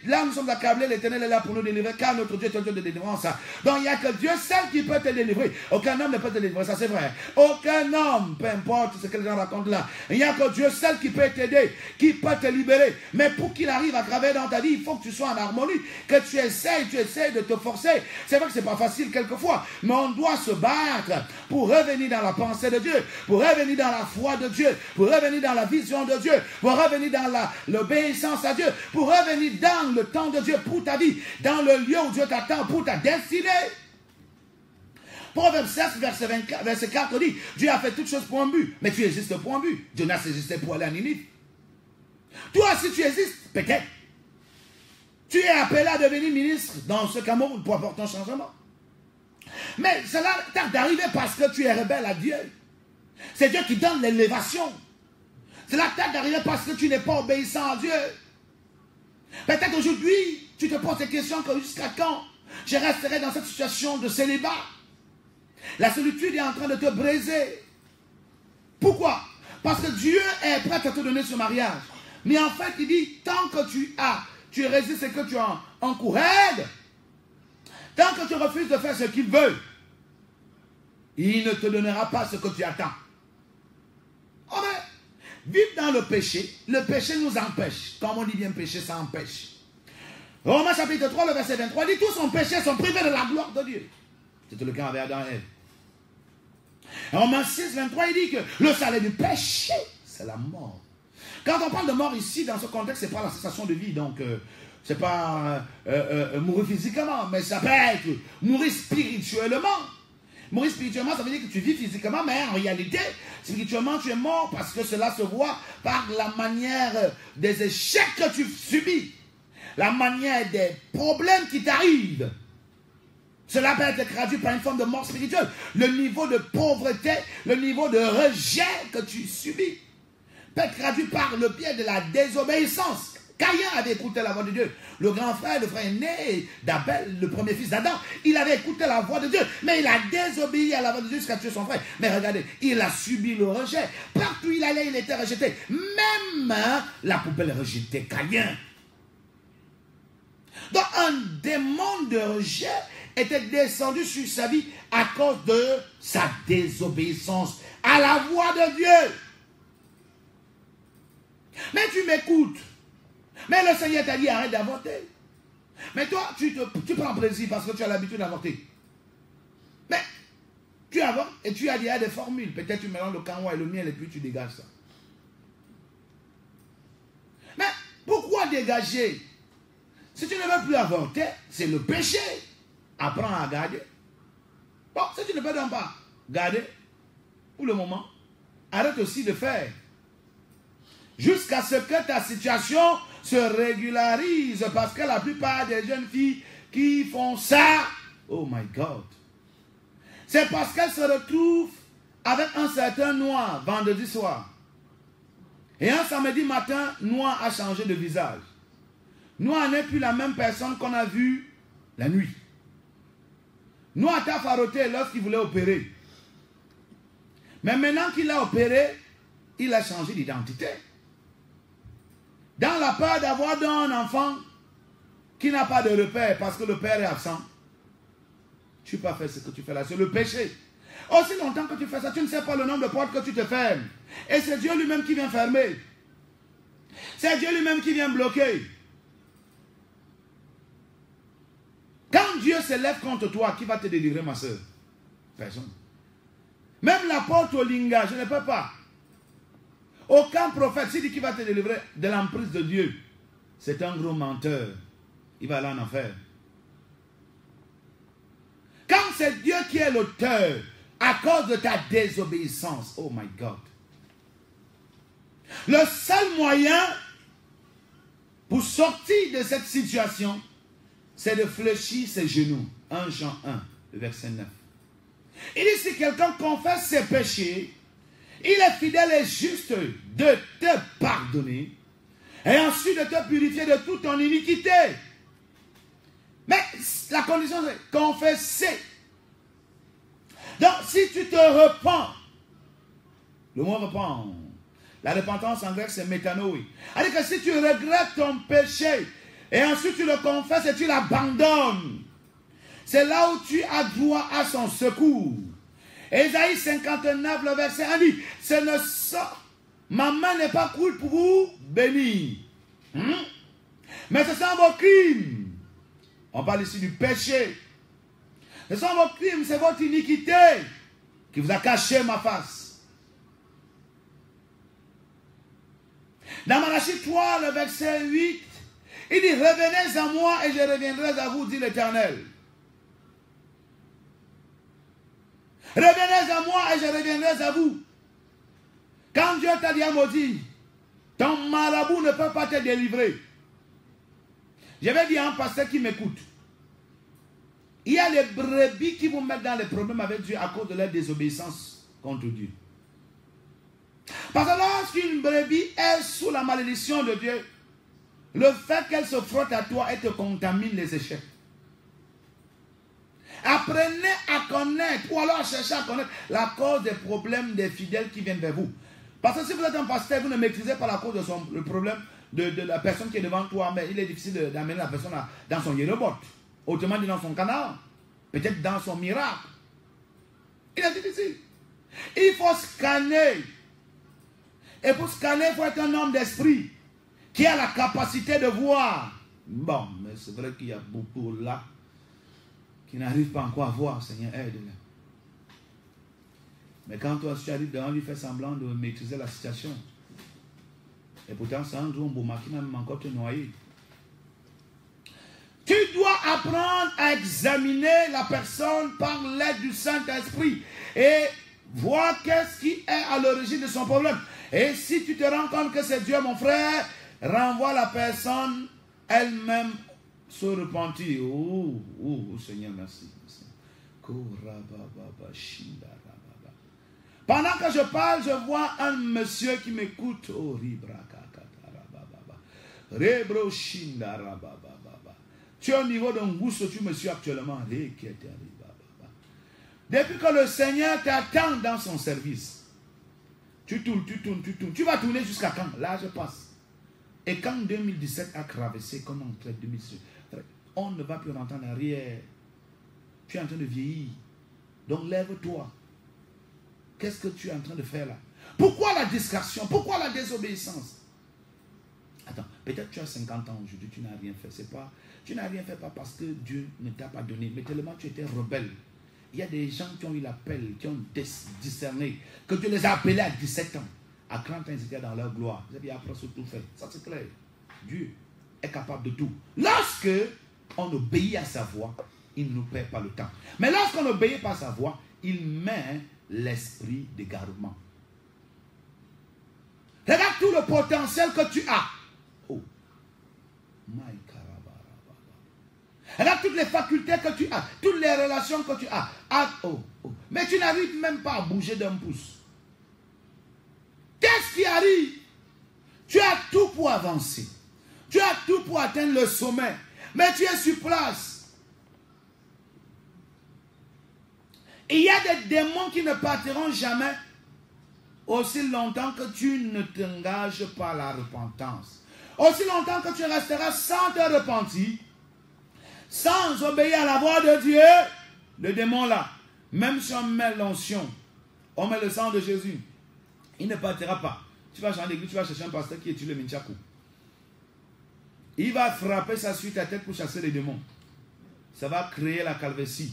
[SPEAKER 1] là nous sommes accablés, l'Éternel est là pour nous délivrer, car notre Dieu est un Dieu de délivrance. Donc il n'y a que Dieu seul qui peut te délivrer. Aucun homme ne peut te délivrer, ça c'est vrai. Aucun homme, peu importe ce que les gens racontent là, il n'y a que Dieu seul qui peut t'aider, qui peut te libérer. Mais pour qu'il arrive à travers dans ta vie, il faut que tu sois en harmonie, que tu essaies de te forcer. C'est vrai que c'est pas facile quelquefois, mais on doit se battre pour revenir dans la pensée de Dieu, pour revenir dans la foi de Dieu, pour revenir dans la vision de Dieu, pour revenir dans l'obéissance à Dieu, pour revenir dans le temps de Dieu pour ta vie, dans le lieu où Dieu t'attend pour ta destinée. Proverbe 16, verset 4 dit, Dieu a fait toutes choses pour un but, mais tu existes pour un but. Jonas existait pour aller à Ninive. Toi, si tu existes, peut-être, tu es appelé à devenir ministre dans ce Cameroun pour apporter un changement. Mais cela tarde d'arriver parce que tu es rebelle à Dieu. C'est Dieu qui donne l'élévation. Cela tarde d'arriver parce que tu n'es pas obéissant à Dieu. Peut-être aujourd'hui, tu te poses des questions comme jusqu'à quand je resterai dans cette situation de célibat. La solitude est en train de te briser. Pourquoi? Parce que Dieu est prêt à te donner ce mariage. Mais en fait, il dit, tant que tu résistes et que tu as un coup raide, tant que tu refuses de faire ce qu'il veut, il ne te donnera pas ce que tu attends. Oh mais, vivre dans le péché nous empêche. Comme on dit bien péché, ça empêche. Romains chapitre 3, le verset 23 dit, tous son péché sont privés de la gloire de Dieu. C'était le cas avec Adam et Ève. Romains 6, 23, il dit que le salaire du péché, c'est la mort. Quand on parle de mort ici, dans ce contexte, ce n'est pas la cessation de vie, donc ce n'est pas mourir physiquement, mais ça peut être mourir spirituellement. Mourir spirituellement, ça veut dire que tu vis physiquement, mais en réalité, spirituellement, tu es mort parce que cela se voit par la manière des échecs que tu subis, la manière des problèmes qui t'arrivent. Cela peut être traduit par une forme de mort spirituelle. Le niveau de pauvreté, le niveau de rejet que tu subis peut être traduit par le biais de la désobéissance. Caïn avait écouté la voix de Dieu. Le grand frère, le frère aîné d'Abel, le premier fils d'Adam, il avait écouté la voix de Dieu. Mais il a désobéi à la voix de Dieu jusqu'à tuer son frère. Mais regardez, il a subi le rejet. Partout où il allait, il était rejeté. Même la poubelle rejetait Caïn. Donc un démon de rejet était descendu sur sa vie à cause de sa désobéissance à la voix de Dieu. Mais tu m'écoutes. Mais le Seigneur t'a dit arrête d'avorter. Mais toi, tu prends plaisir parce que tu as l'habitude d'avorter. Mais tu avortes et tu as des formules. Peut-être tu mélanges le canwa et le miel et puis tu dégages ça. Mais pourquoi dégager? Si tu ne veux plus avorter, c'est le péché. Apprends à garder. Bon, si tu ne peux donc pas garder, pour le moment, arrête aussi de faire. Jusqu'à ce que ta situation se régularise. Parce que la plupart des jeunes filles qui font ça, oh my God, c'est parce qu'elles se retrouvent avec un certain noir vendredi soir. Et un samedi matin, noir a changé de visage. Noah n'est plus la même personne qu'on a vue la nuit. Noah t'a faroté lorsqu'il voulait opérer. Mais maintenant qu'il a opéré, il a changé d'identité. Dans la peur d'avoir un enfant qui n'a pas de repère parce que le père est absent, tu ne peux pas faire ce que tu fais là. C'est le péché. Aussi longtemps que tu fais ça, tu ne sais pas le nombre de portes que tu te fermes. Et c'est Dieu lui-même qui vient fermer. C'est Dieu lui-même qui vient bloquer. Quand Dieu se lève contre toi, qui va te délivrer, ma soeur? Personne. Même la porte au linga, je ne peux pas. Aucun prophète, s'il dit qu'il va te délivrer de l'emprise de Dieu, c'est un gros menteur. Il va aller en enfer. Quand c'est Dieu qui est l'auteur, à cause de ta désobéissance, oh my God. Le seul moyen pour sortir de cette situation, c'est de fléchir ses genoux. 1 Jean 1, verset 9. Il dit, si quelqu'un confesse ses péchés, il est fidèle et juste de te pardonner et ensuite de te purifier de toute ton iniquité. Mais la condition, c'est confesser. Donc, si tu te repens, le mot repent, la repentance en grec, c'est métanoi. C'est-à-dire que si tu regrettes ton péché et ensuite tu le confesses et tu l'abandonnes, c'est là où tu as droit à son secours. Ésaïe 59, le verset 1 dit, ma main n'est pas courte pour vous bénir. Mais ce sont vos crimes. On parle ici du péché. Ce sont vos crimes, c'est votre iniquité qui vous a caché ma face. Dans Malachie 3, le verset 8, il dit, revenez à moi et je reviendrai à vous, dit l'Éternel. Revenez à moi et je reviendrai à vous. Quand Dieu t'a dit à maudit, ton marabout ne peut pas te délivrer. Je vais dire à un pasteur qui m'écoute. Il y a les brebis qui vous mettent dans les problèmes avec Dieu à cause de leur désobéissance contre Dieu. Parce que lorsqu'une brebis est sous la malédiction de Dieu, le fait qu'elle se frotte à toi et te contamine les échecs. Apprenez à connaître, ou alors cherchez à connaître la cause des problèmes des fidèles qui viennent vers vous. Parce que si vous êtes un pasteur, vous ne maîtrisez pas la cause de le problème de la personne qui est devant toi, mais il est difficile d'amener la personne dans son yérobot. Autrement dit dans son canard, peut-être dans son miracle. Il est difficile. Il faut scanner. Et pour scanner, il faut être un homme d'esprit qui a la capacité de voir. Bon, mais c'est vrai qu'il y a beaucoup là qui n'arrivent pas encore à voir. Seigneur, aide-les. Mais quand toi, tu arrives devant lui, fais semblant de maîtriser la situation. Et pourtant, c'est un jour, un qui n'a même encore te noyer. Tu dois apprendre à examiner la personne par l'aide du Saint-Esprit et voir qu'est-ce qui est à l'origine de son problème. Et si tu te rends compte que c'est Dieu, mon frère, renvoie la personne elle-même se repentir. Oh, Seigneur, merci. Pendant que je parle, je vois un monsieur qui m'écoute. Oh, tu es au niveau d'un gousse, tu me suis actuellement. Depuis que le Seigneur t'attend dans son service, tu tournes. Tu vas tourner jusqu'à quand? Là, je passe. Et quand 2017 a traversé, comme on traite 2018, on ne va plus rentrer en arrière. Tu es en train de vieillir. Donc lève-toi. Qu'est-ce que tu es en train de faire là? Pourquoi la discrétion? Pourquoi la désobéissance? Attends, peut-être tu as 50 ans aujourd'hui, tu n'as rien fait. Tu n'as rien fait pas parce que Dieu ne t'a pas donné, mais tellement tu étais rebelle. Il y a des gens qui ont eu l'appel, qui ont discerné, que Dieu les a appelés à 17 ans. À 30 ans, ils étaient dans leur gloire. Ils avaient après tout fait. Ça, c'est clair. Dieu est capable de tout. Lorsque on obéit à sa voix, il ne nous perd pas le temps. Mais lorsqu'on n'obéit pas à sa voix, il met l'esprit d'égarement. Regarde tout le potentiel que tu as. Oh. Regarde toutes les facultés que tu as, toutes les relations que tu as. Mais tu n'arrives même pas à bouger d'un pouce. Qu'est-ce qui arrive? Tu as tout pour avancer. Tu as tout pour atteindre le sommet. Mais tu es sur place. Il y a des démons qui ne partiront jamais aussi longtemps que tu ne t'engages pas à la repentance. Aussi longtemps que tu resteras sans te repentir, sans obéir à la voix de Dieu, le démon là, même si on met l'onction, on met le sang de Jésus, il ne partira pas. Tu vas changer l'église, tu vas chercher un pasteur qui étudie le Minchaku. Il va frapper ça sur ta tête pour chasser les démons. Ça va créer la calvitie.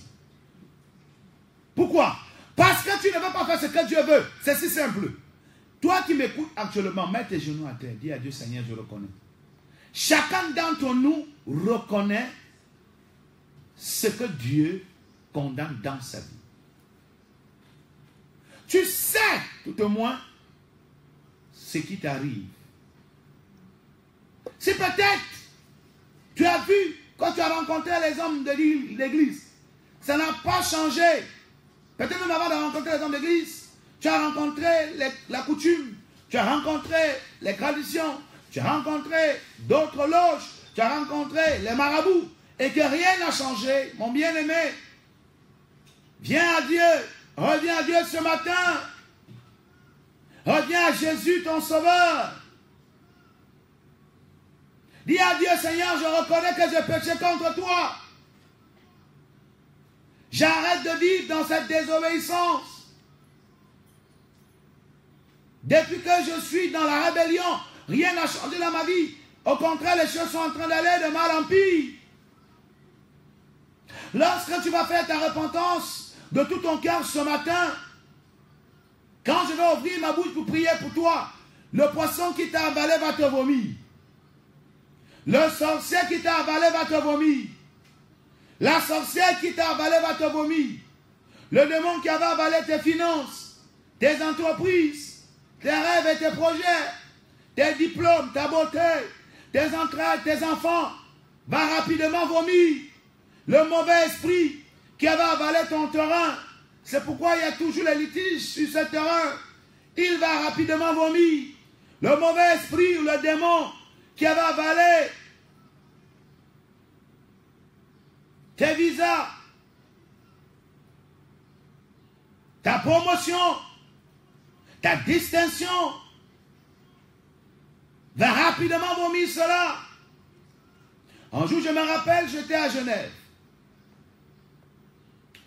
[SPEAKER 1] Pourquoi? Parce que tu ne veux pas faire ce que Dieu veut. C'est si simple. Toi qui m'écoutes actuellement, mets tes genoux à terre. Dis à Dieu, Seigneur, je reconnais. Chacun d'entre nous reconnaît ce que Dieu condamne dans sa vie. Tu sais, tout au moins, ce qui t'arrive. Si peut-être tu as vu, quand tu as rencontré les hommes de l'église, ça n'a pas changé. Peut-être même avant de rencontrer les hommes d'église, tu as rencontré la coutume, tu as rencontré les traditions, tu as rencontré d'autres loges, tu as rencontré les marabouts, et que rien n'a changé, mon bien-aimé. Viens à Dieu, reviens à Dieu ce matin. Reviens à Jésus, ton sauveur. Dis à Dieu, Seigneur, je reconnais que j'ai péché contre toi. J'arrête de vivre dans cette désobéissance. Depuis que je suis dans la rébellion, rien n'a changé dans ma vie. Au contraire, les choses sont en train d'aller de mal en pire. Lorsque tu vas faire ta repentance de tout ton cœur ce matin, quand je vais ouvrir ma bouche pour prier pour toi, le poisson qui t'a avalé va te vomir. Le sorcier qui t'a avalé va te vomir. La sorcière qui t'a avalé va te vomir. Le démon qui avait avalé tes finances, tes entreprises, tes rêves et tes projets, tes diplômes, ta beauté, tes entrailles, tes enfants, va rapidement vomir. Le mauvais esprit qui avait avalé ton terrain, c'est pourquoi il y a toujours les litiges sur ce terrain. Il va rapidement vomir. Le mauvais esprit ou le démon qui avait avalé tes visas, ta promotion, ta distinction, va rapidement vomir cela. Un jour, je me rappelle, j'étais à Genève.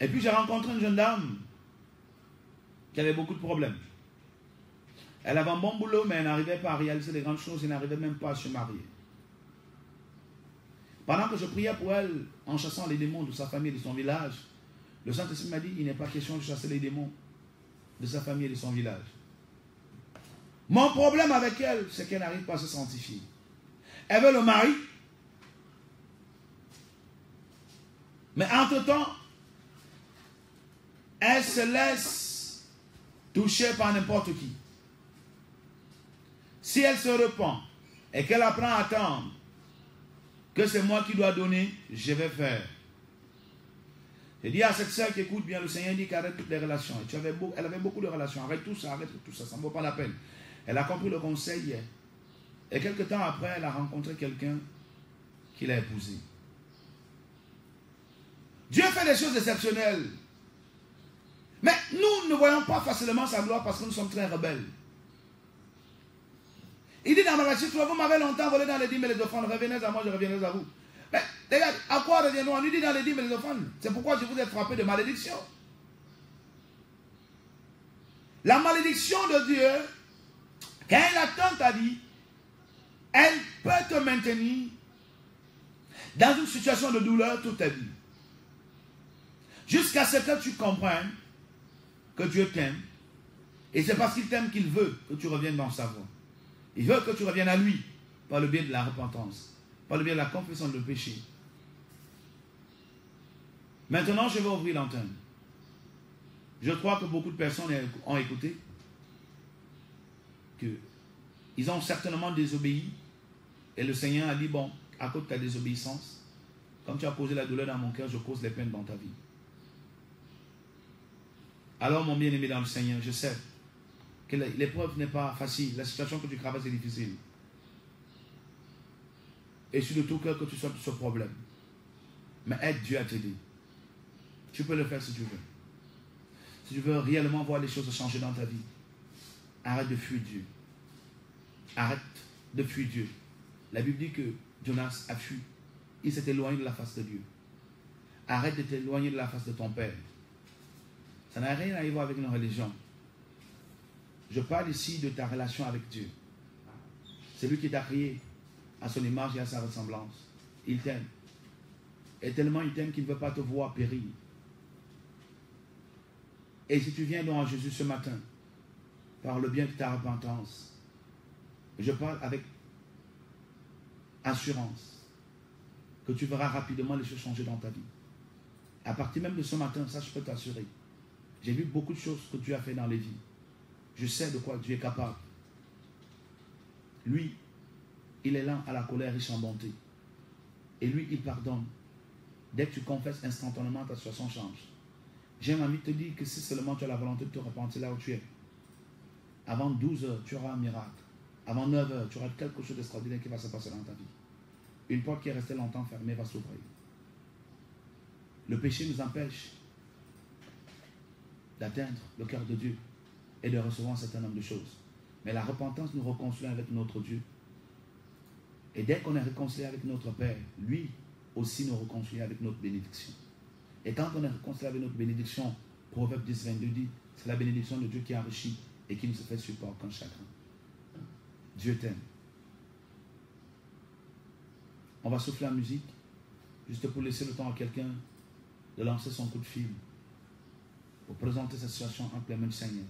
[SPEAKER 1] Et puis j'ai rencontré une jeune dame qui avait beaucoup de problèmes. Elle avait un bon boulot, mais elle n'arrivait pas à réaliser les grandes choses, elle n'arrivait même pas à se marier. Pendant que je priais pour elle, en chassant les démons de sa famille et de son village, le Saint-Esprit m'a dit, il n'est pas question de chasser les démons de sa famille et de son village. Mon problème avec elle, c'est qu'elle n'arrive pas à se sanctifier. Elle veut le mari, mais entre-temps, elle se laisse toucher par n'importe qui. Si elle se repent et qu'elle apprend à attendre que c'est moi qui dois donner, je vais faire. Je dis à cette sœur qui écoute bien, le Seigneur dit qu'arrête toutes les relations. Et elle avait beaucoup de relations. Arrête tout ça, ça ne vaut pas la peine. Elle a compris le conseil hier. Et quelque temps après, elle a rencontré quelqu'un qui l'a épousé. Dieu fait des choses exceptionnelles. Mais nous ne voyons pas facilement sa gloire parce que nous sommes très rebelles. Il dit dans Malachie, vous m'avez longtemps volé dans les dîmes et les offrandes, revenez à moi, je reviendrai à vous. Mais regarde, à quoi reviendrons? On lui dit dans les dîmes et les offrandes. C'est pourquoi je vous ai frappé de malédiction. La malédiction de Dieu, quand elle attend ta vie, elle peut te maintenir dans une situation de douleur toute ta vie. Jusqu'à ce que tu comprennes que Dieu t'aime. Et c'est parce qu'il t'aime qu'il veut que tu reviennes dans sa voie. Il veut que tu reviennes à lui par le biais de la repentance, par le biais de la confession de péché. Maintenant, je vais ouvrir l'antenne. Je crois que beaucoup de personnes ont écouté, qu'ils ont certainement désobéi, et le Seigneur a dit, bon, à cause de ta désobéissance, comme tu as causé la douleur dans mon cœur, je cause les peines dans ta vie. Alors, mon bien-aimé dans le Seigneur, je sais que l'épreuve n'est pas facile, la situation que tu traverses est difficile. et sur de tout cœur que tu sortes de ce problème. Mais aide Dieu à t'aider. Tu peux le faire si tu veux. Si tu veux réellement voir les choses changer dans ta vie, arrête de fuir Dieu. Arrête de fuir Dieu. La Bible dit que Jonas a fui. Il s'est éloigné de la face de Dieu. Arrête de t'éloigner de la face de ton Père. Ça n'a rien à voir avec une religion. Je parle ici de ta relation avec Dieu. C'est lui qui t'a créé à son image et à sa ressemblance. Il t'aime. Et tellement il t'aime qu'il ne veut pas te voir périr. Et si tu viens donc à Jésus ce matin, par le bien de ta repentance, je parle avec assurance que tu verras rapidement les choses changer dans ta vie. À partir même de ce matin, ça je peux t'assurer. J'ai vu beaucoup de choses que Dieu a fait dans les vies. Je sais de quoi Dieu est capable. Lui, il est lent à la colère, riche en bonté. Et lui, il pardonne. Dès que tu confesses instantanément, ta situation change. J'ai envie de te dire que si seulement tu as la volonté de te repentir là où tu es, avant 12 heures, tu auras un miracle. Avant 9 heures, tu auras quelque chose d'extraordinaire qui va se passer dans ta vie. Une porte qui est restée longtemps fermée va s'ouvrir. Le péché nous empêche d'atteindre le cœur de Dieu et de recevoir un certain nombre de choses. Mais la repentance nous réconcilie avec notre Dieu. Et dès qu'on est réconcilié avec notre Père, lui aussi nous réconcilie avec notre bénédiction. Et quand on est réconcilié avec notre bénédiction, Proverbe 10, 22 dit, c'est la bénédiction de Dieu qui enrichit et qui nous fait support aucun chagrin. Dieu t'aime. On va souffler la musique, juste pour laisser le temps à quelqu'un de lancer son coup de fil, pour présenter sa situation entre les mains du Seigneur.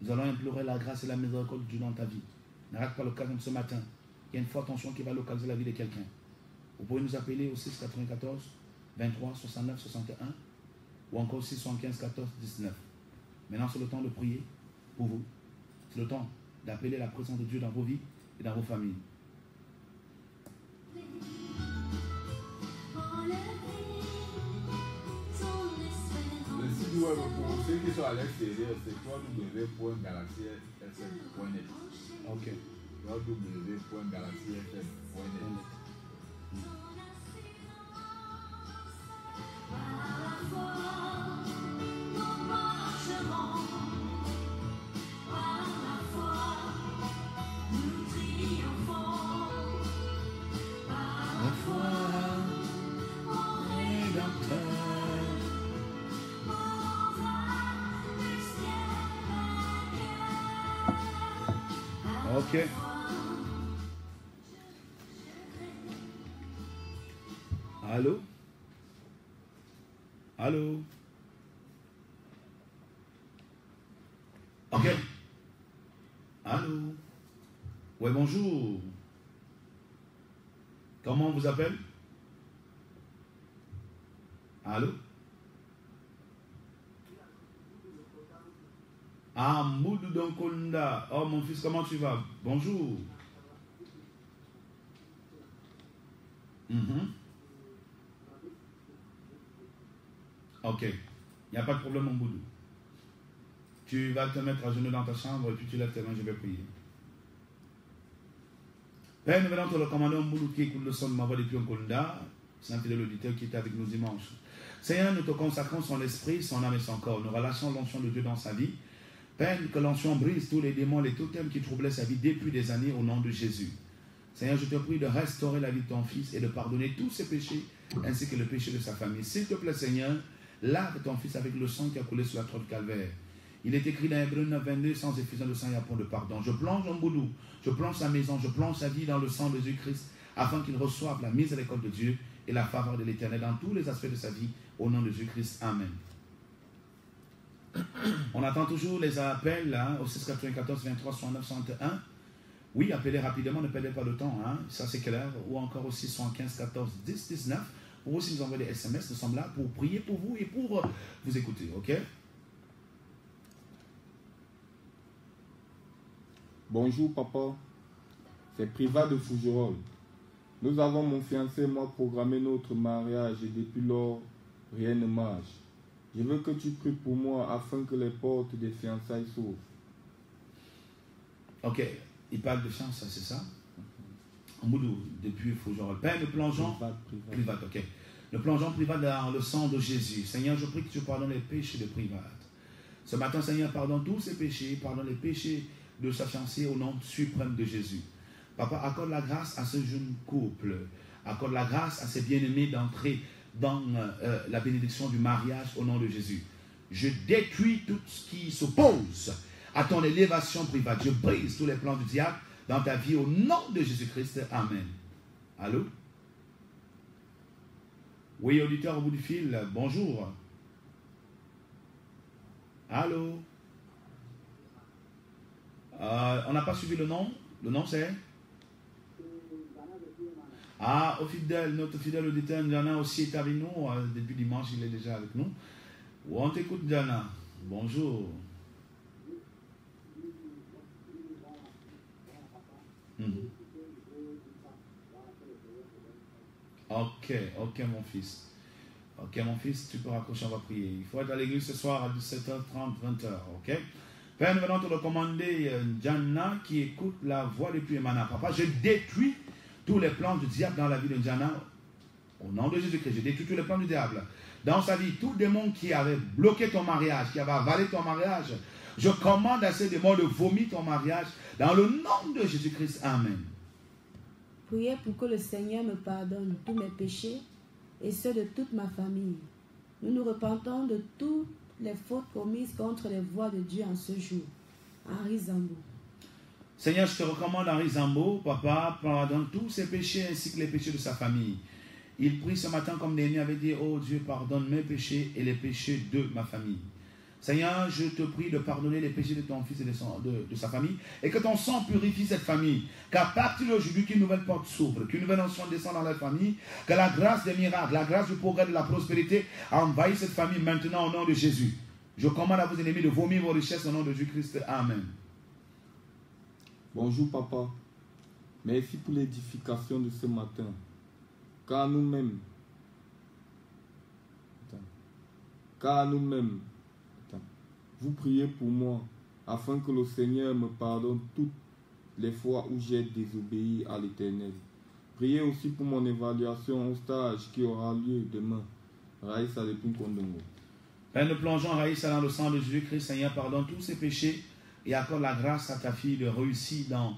[SPEAKER 1] Nous allons implorer la grâce et la miséricorde de Dieu dans ta vie. N'arrête pas l'occasion de ce matin. Il y a une forte tension qui va localiser la vie de quelqu'un. Vous pouvez nous appeler au 6 94 23 69 61 ou encore 6 75 14 19. Maintenant, c'est le temps de prier pour vous. C'est le temps d'appeler la présence de Dieu dans vos vies et dans vos familles.
[SPEAKER 5] Le site web pour ceux qui sont à l'extérieur, c'est www.galaxiefm.net.
[SPEAKER 1] Ok.
[SPEAKER 5] www.galaxiefm.net.
[SPEAKER 1] Ok. Allô? Allô? Ok. Allô? Ouais, bonjour. Comment on vous appelle? Allô? Ah, Moudou Donkonda. Oh, mon fils, comment tu vas? Bonjour. Ok. Il n'y a pas de problème, mon Moudou. Tu vas te mettre à genoux dans ta chambre et puis tu lèves tes mains, je vais prier. Père, nous venons te le commander au Moudou qui écoute le son de ma voix depuis Onkonda. C'est un fidèle auditeur qui était avec nous dimanche. Seigneur, nous te consacrons son esprit, son âme et son corps. Nous relâchons l'onction de Dieu dans sa vie. Père, que l'onction brise tous les démons, les totems qui troublaient sa vie depuis des années au nom de Jésus. Seigneur, je te prie de restaurer la vie de ton fils et de pardonner tous ses péchés ainsi que le péché de sa famille. S'il te plaît, Seigneur, lave ton fils avec le sang qui a coulé sur la croix de Calvaire. Il est écrit dans Hébreux 9, 22, sans effusion de sang, il n'y a point de pardon. Je plonge en boudou, je plonge sa maison, je plonge sa vie dans le sang de Jésus-Christ afin qu'il reçoive la miséricorde de Dieu et la faveur de l'Éternel dans tous les aspects de sa vie au nom de Jésus-Christ. Amen. On attend toujours les appels là, au 6 94 23 69 61. Oui, appelez rapidement, ne perdez pas de temps, hein, ça c'est clair. Ou encore au 6 75 14 10 19. Pour aussi nous envoyer des SMS, nous sommes là pour prier pour vous et pour vous écouter, ok?
[SPEAKER 5] Bonjour papa, c'est Privat de Fougerolles. Nous avons mon fiancé et moi programmé notre mariage et depuis lors, rien ne marche. Je veux que tu pries pour moi afin que les portes des fiançailles s'ouvrent.
[SPEAKER 1] Ok, il parle de fiançailles, c'est ça? Moudou, depuis Fougeron. Père, nous plongeons. Private, ok. Nous plongeons Private dans le sang de Jésus. Seigneur, je prie que tu pardonnes les péchés de Private. Ce matin, Seigneur, pardonne tous ses péchés, pardonne les péchés de sa fiancée au nom suprême de Jésus. Papa, accorde la grâce à ce jeune couple. Accorde la grâce à ses bien-aimés d'entrer dans la bénédiction du mariage au nom de Jésus. Je détruis tout ce qui s'oppose à ton élévation private. Je brise tous les plans du diable dans ta vie au nom de Jésus-Christ. Amen. Allô? Oui, auditeur au bout du fil, bonjour. Allô? On n'a pas suivi le nom. Le nom c'est? Ah, au fidèle, notre fidèle auditeur Ndiana aussi est avec nous. Depuis dimanche, il est déjà avec nous. On t'écoute, Ndiana. Bonjour. Ok, mon fils. Ok, mon fils, tu peux raccrocher, on va prier. Il faut être à l'église ce soir à 17h30, 20h, ok? Père, nous venons te recommander Ndiana qui écoute la voix depuis Emana. Papa, je détruis tous les plans du diable dans la vie de Ndiana. Au nom de Jésus-Christ, je détruis tous les plans du diable. Dans sa vie, tout démon qui avait bloqué ton mariage, qui avait avalé ton mariage, je commande à ces démons de vomir ton mariage dans le nom de Jésus-Christ. Amen.
[SPEAKER 4] Priez pour que le Seigneur me pardonne tous mes péchés et ceux de toute ma famille. Nous nous repentons de toutes les fautes commises contre les voies de Dieu en ce jour. Henri Zambo.
[SPEAKER 1] Seigneur, je te recommande Henri Zambo, papa, pardonne tous ses péchés ainsi que les péchés de sa famille. Il prie ce matin comme Néhémie avait dit, oh Dieu, pardonne mes péchés et les péchés de ma famille. Seigneur, je te prie de pardonner les péchés de ton fils et de sa famille et que ton sang purifie cette famille. Qu'à partir d'aujourd'hui, qu'une nouvelle porte s'ouvre, qu'une nouvelle onction descende dans la famille, que la grâce des miracles, la grâce du progrès, de la prospérité envahisse cette famille maintenant au nom de Jésus. Je commande à vos ennemis de vomir vos richesses au nom de Jésus-Christ. Amen.
[SPEAKER 5] Bonjour papa. Merci pour l'édification de ce matin. Car nous-mêmes, vous priez pour moi, afin que le Seigneur me pardonne toutes les fois où j'ai désobéi à l'Éternel. Priez aussi pour mon évaluation au stage qui aura lieu demain. Raïssa depuis Kondongo.
[SPEAKER 1] Père, nous plongeons Raïssa dans le sang de Jésus-Christ. Seigneur, pardonne tous ses péchés et accorde la grâce à ta fille de réussir dans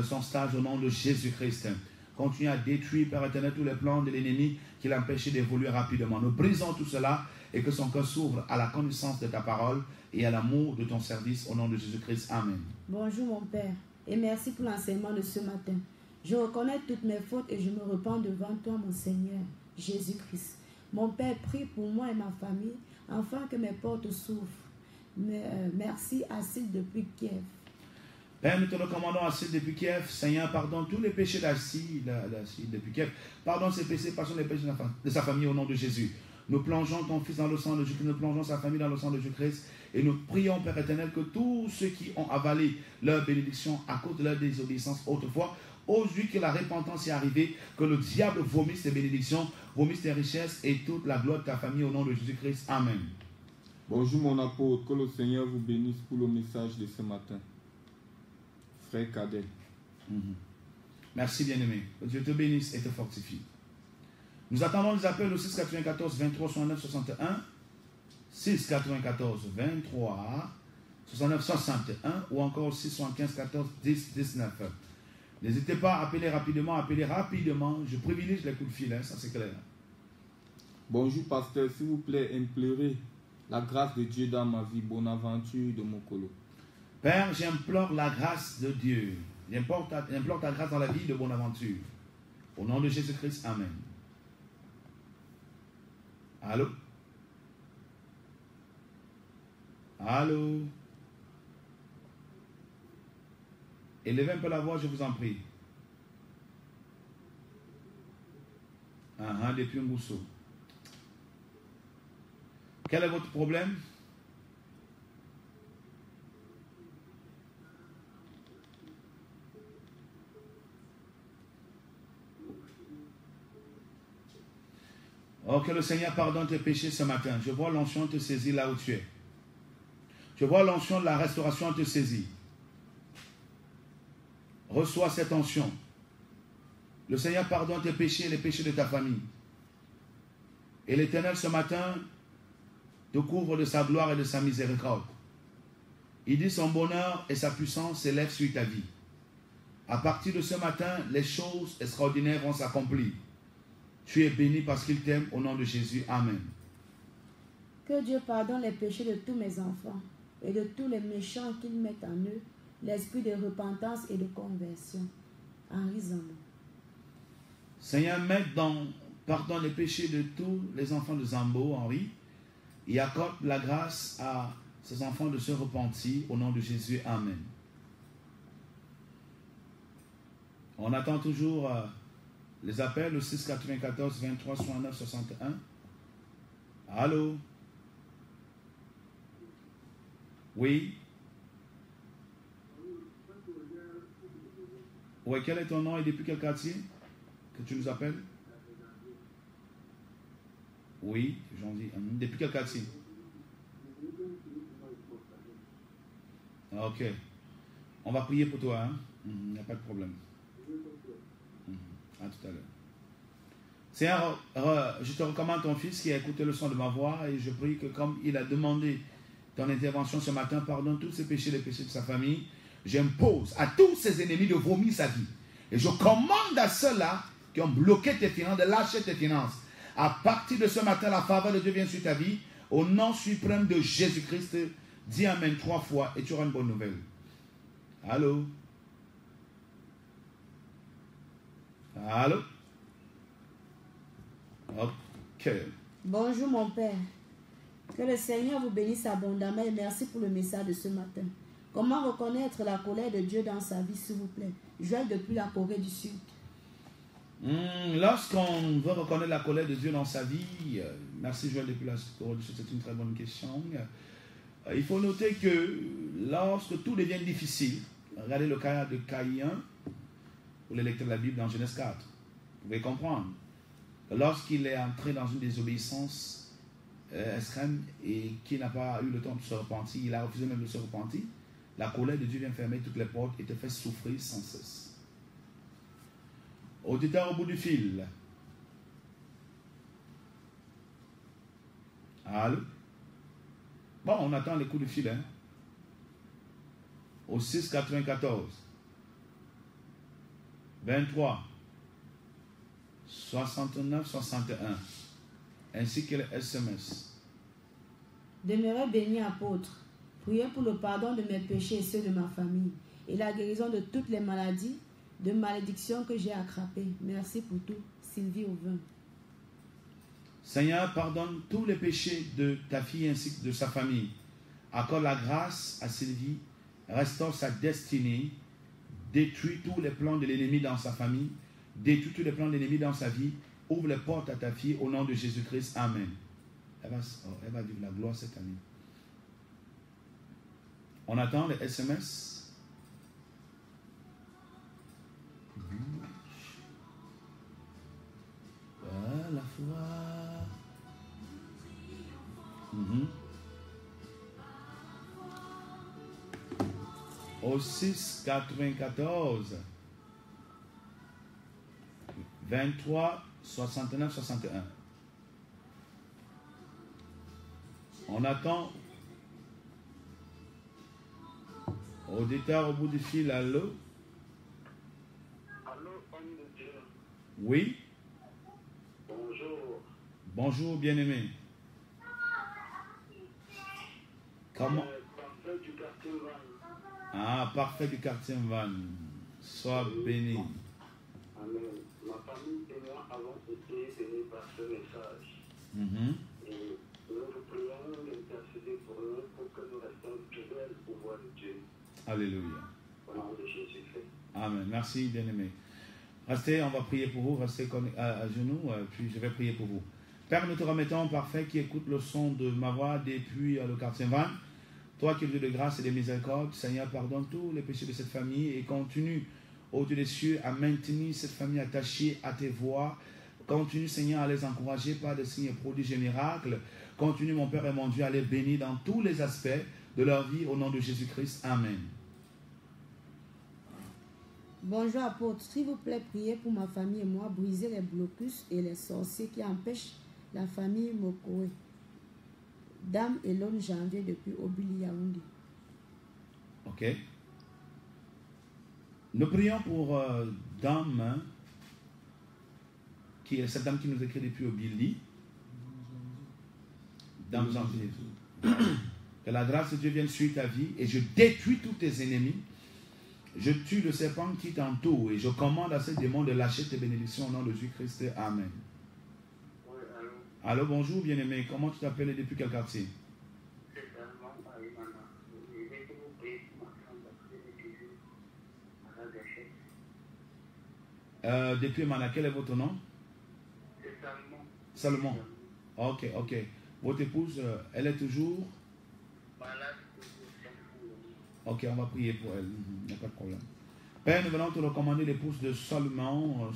[SPEAKER 1] son stage au nom de Jésus-Christ. Continue à détruire, Père éternel, tous les plans de l'ennemi qui l'empêchent d'évoluer rapidement. Nous brisons tout cela et que son cœur s'ouvre à la connaissance de ta parole et à l'amour de ton service au nom de Jésus-Christ. Amen.
[SPEAKER 4] Bonjour mon Père et merci pour l'enseignement de ce matin. Je reconnais toutes mes fautes et je me repens devant toi, mon Seigneur, Jésus-Christ. Mon Père, prie pour moi et ma famille afin que mes portes s'ouvrent. Merci, Acide depuis Kiev.
[SPEAKER 1] Père, nous te recommandons Acide depuis Kiev. Seigneur, pardonne tous les péchés d'Acide depuis Kiev. Pardonne ses péchés, pardonne les péchés de sa famille au nom de Jésus. Nous plongeons ton fils dans le sang de Jésus, nous plongeons sa famille dans le sang de Jésus-Christ et nous prions, Père éternel, que tous ceux qui ont avalé leur bénédiction à cause de leur désobéissance autrefois, aujourd'hui que la repentance est arrivée, que le diable vomisse tes bénédictions, vomisse tes richesses et toute la gloire de ta famille au nom de Jésus-Christ. Amen.
[SPEAKER 5] Bonjour mon apôtre, que le Seigneur vous bénisse pour le message de ce matin. Frère Cadet.
[SPEAKER 1] Merci bien-aimé. Que Dieu te bénisse et te fortifie. Nous attendons les appels au 694 23 69 61, 694 23 69 61 ou encore 675 14 10 19. N'hésitez pas à appeler rapidement, Je privilégie les coups de fil, ça c'est clair.
[SPEAKER 5] Bonjour pasteur, s'il vous plaît, implorez la grâce de Dieu dans ma vie, Bonaventure de Mokolo.
[SPEAKER 1] Père, j'implore la grâce de Dieu. J'implore ta grâce dans la vie de Bonaventure. Au nom de Jésus-Christ, Amen. Allô? Allô? Élevez un peu la voix, je vous en prie. Depuis Mbousso. Quel est votre problème? Oh, que le Seigneur pardonne tes péchés ce matin. Je vois l'onction te saisir là où tu es. Je vois l'onction de la restauration te saisir. Reçois cette onction. Le Seigneur pardonne tes péchés et les péchés de ta famille. Et l'Éternel ce matin te couvre de sa gloire et de sa miséricorde. Il dit son bonheur et sa puissance s'élèvent sur ta vie. À partir de ce matin, les choses extraordinaires vont s'accomplir. Tu es béni parce qu'il t'aime au nom de Jésus. Amen.
[SPEAKER 4] Que Dieu pardonne les péchés de tous mes enfants et de tous les méchants qu'ils mettent en eux l'esprit de repentance et de conversion. Henri Zambo.
[SPEAKER 1] Seigneur, pardonne les péchés de tous les enfants de Zambo, Henri, et accorde la grâce à ces enfants de se repentir au nom de Jésus. Amen. On attend toujours les appels au 6 94 23 69 61. Allô? Oui? Oui, quel est ton nom et depuis quel quartier que tu nous appelles? Oui, j'en dis. Depuis quel quartier? Ok. On va prier pour toi, hein? Il n'y a pas de problème. À tout à l'heure. Seigneur, je te recommande ton fils qui a écouté le son de ma voix et je prie que comme il a demandé ton intervention ce matin, pardonne tous ses péchés, les péchés de sa famille. J'impose à tous ses ennemis de vomir sa vie. Et je commande à ceux-là qui ont bloqué tes finances de lâcher tes finances. À partir de ce matin, la faveur de Dieu vient sur ta vie. Au nom suprême de Jésus-Christ, dis Amen 3 fois et tu auras une bonne nouvelle. Allô? Allô? Ok.
[SPEAKER 4] Bonjour mon Père. Que le Seigneur vous bénisse abondamment et merci pour le message de ce matin. Comment reconnaître la colère de Dieu dans sa vie, s'il vous plaît? Joël depuis la Corée du Sud.
[SPEAKER 1] Lorsqu'on veut reconnaître la colère de Dieu dans sa vie, merci Joël depuis la Corée du Sud, c'est une très bonne question. Il faut noter que lorsque tout devient difficile, regardez le cas de Caïn, pour les lecteurs de la Bible dans Genèse 4. Vous pouvez comprendre. Lorsqu'il est entré dans une désobéissance extrême et qu'il n'a pas eu le temps de se repentir, il a refusé même de se repentir, la colère de Dieu vient fermer toutes les portes et te fait souffrir sans cesse. Auditeur au bout du fil. Allô? Bon, on attend les coups de fil, hein? Au 6 94 23 69 61 ainsi que les SMS.
[SPEAKER 4] Demeurez béni, apôtre. Priez pour le pardon de mes péchés et ceux de ma famille et la guérison de toutes les maladies, de malédictions que j'ai attrapées. Merci pour tout. Sylvie Auvin.
[SPEAKER 1] Seigneur, pardonne tous les péchés de ta fille ainsi que de sa famille. Accorde la grâce à Sylvie, restaure sa destinée, détruis tous les plans de l'ennemi dans sa famille, détruis tous les plans de l'ennemi dans sa vie, ouvre les portes à ta fille au nom de Jésus-Christ. Amen. Elle va vivre la gloire cette année. On attend les SMS. La foi. Au 6 94 23 69 61. On attend. Auditeur au bout du fil, allô?
[SPEAKER 6] Allô, homme de Dieu.
[SPEAKER 1] Oui.
[SPEAKER 6] Bonjour.
[SPEAKER 1] Bonjour, bien-aimé. Comment?
[SPEAKER 6] Parfait du quartier Van.
[SPEAKER 1] Ah, parfait du quartier Van. Sois béni.
[SPEAKER 6] Amen. Ma famille et moi avons été bénis par ce message. Et nous vous prions d'intercéder pour nous pour que nous restions fidèles au pouvoir de Dieu.
[SPEAKER 1] Alléluia.
[SPEAKER 6] Au nom de Jésus-Christ.
[SPEAKER 1] Amen. Merci, bien-aimé. Restez, on va prier pour vous. Restez à genoux, puis je vais prier pour vous. Père, nous te remettons, parfait, qui écoute le son de ma voix depuis le quartier Van. Toi qui es Dieu de grâce et de miséricorde, Seigneur, pardonne tous les péchés de cette famille et continue, au-dessus des cieux, à maintenir cette famille attachée à tes voies. Continue, Seigneur, à les encourager par des signes, prodiges et miracles. Continue, mon Père et mon Dieu, à les bénir dans tous les aspects de leur vie, au nom de Jésus-Christ. Amen.
[SPEAKER 4] Bonjour apôtre, s'il vous plaît, priez pour ma famille et moi, briser les blocus et les sorciers qui empêchent la famille Mokoé. Dame Elone Janvier depuis Obili Yaoundé.
[SPEAKER 1] Ok. Nous prions pour Dame, hein, qui est cette dame qui nous écrit depuis Obili. Dame Janvier. Que la grâce de Dieu vienne sur ta vie et je détruis tous tes ennemis. Je tue le serpent qui t'entoure et je commande à ces démons de lâcher tes bénédictions au nom de Jésus-Christ. Amen.
[SPEAKER 6] Oui,
[SPEAKER 1] Allô, bonjour bien-aimé. Comment tu t'appelles et depuis quel quartier?
[SPEAKER 6] c'est seulement à Imana. Je vais que vous priez pour ma femme parce qu'elle est toujours malade de chèque.
[SPEAKER 1] Depuis Mana, quel est votre nom?
[SPEAKER 6] C'est Salomon.
[SPEAKER 1] Salomon. Ok, ok. Votre épouse, elle est toujours...
[SPEAKER 6] Malade toujours, c'est fou.
[SPEAKER 1] Ok, on va prier pour elle. Il n'y a pas de problème. Père, nous venons te recommander l'épouse de Salomon,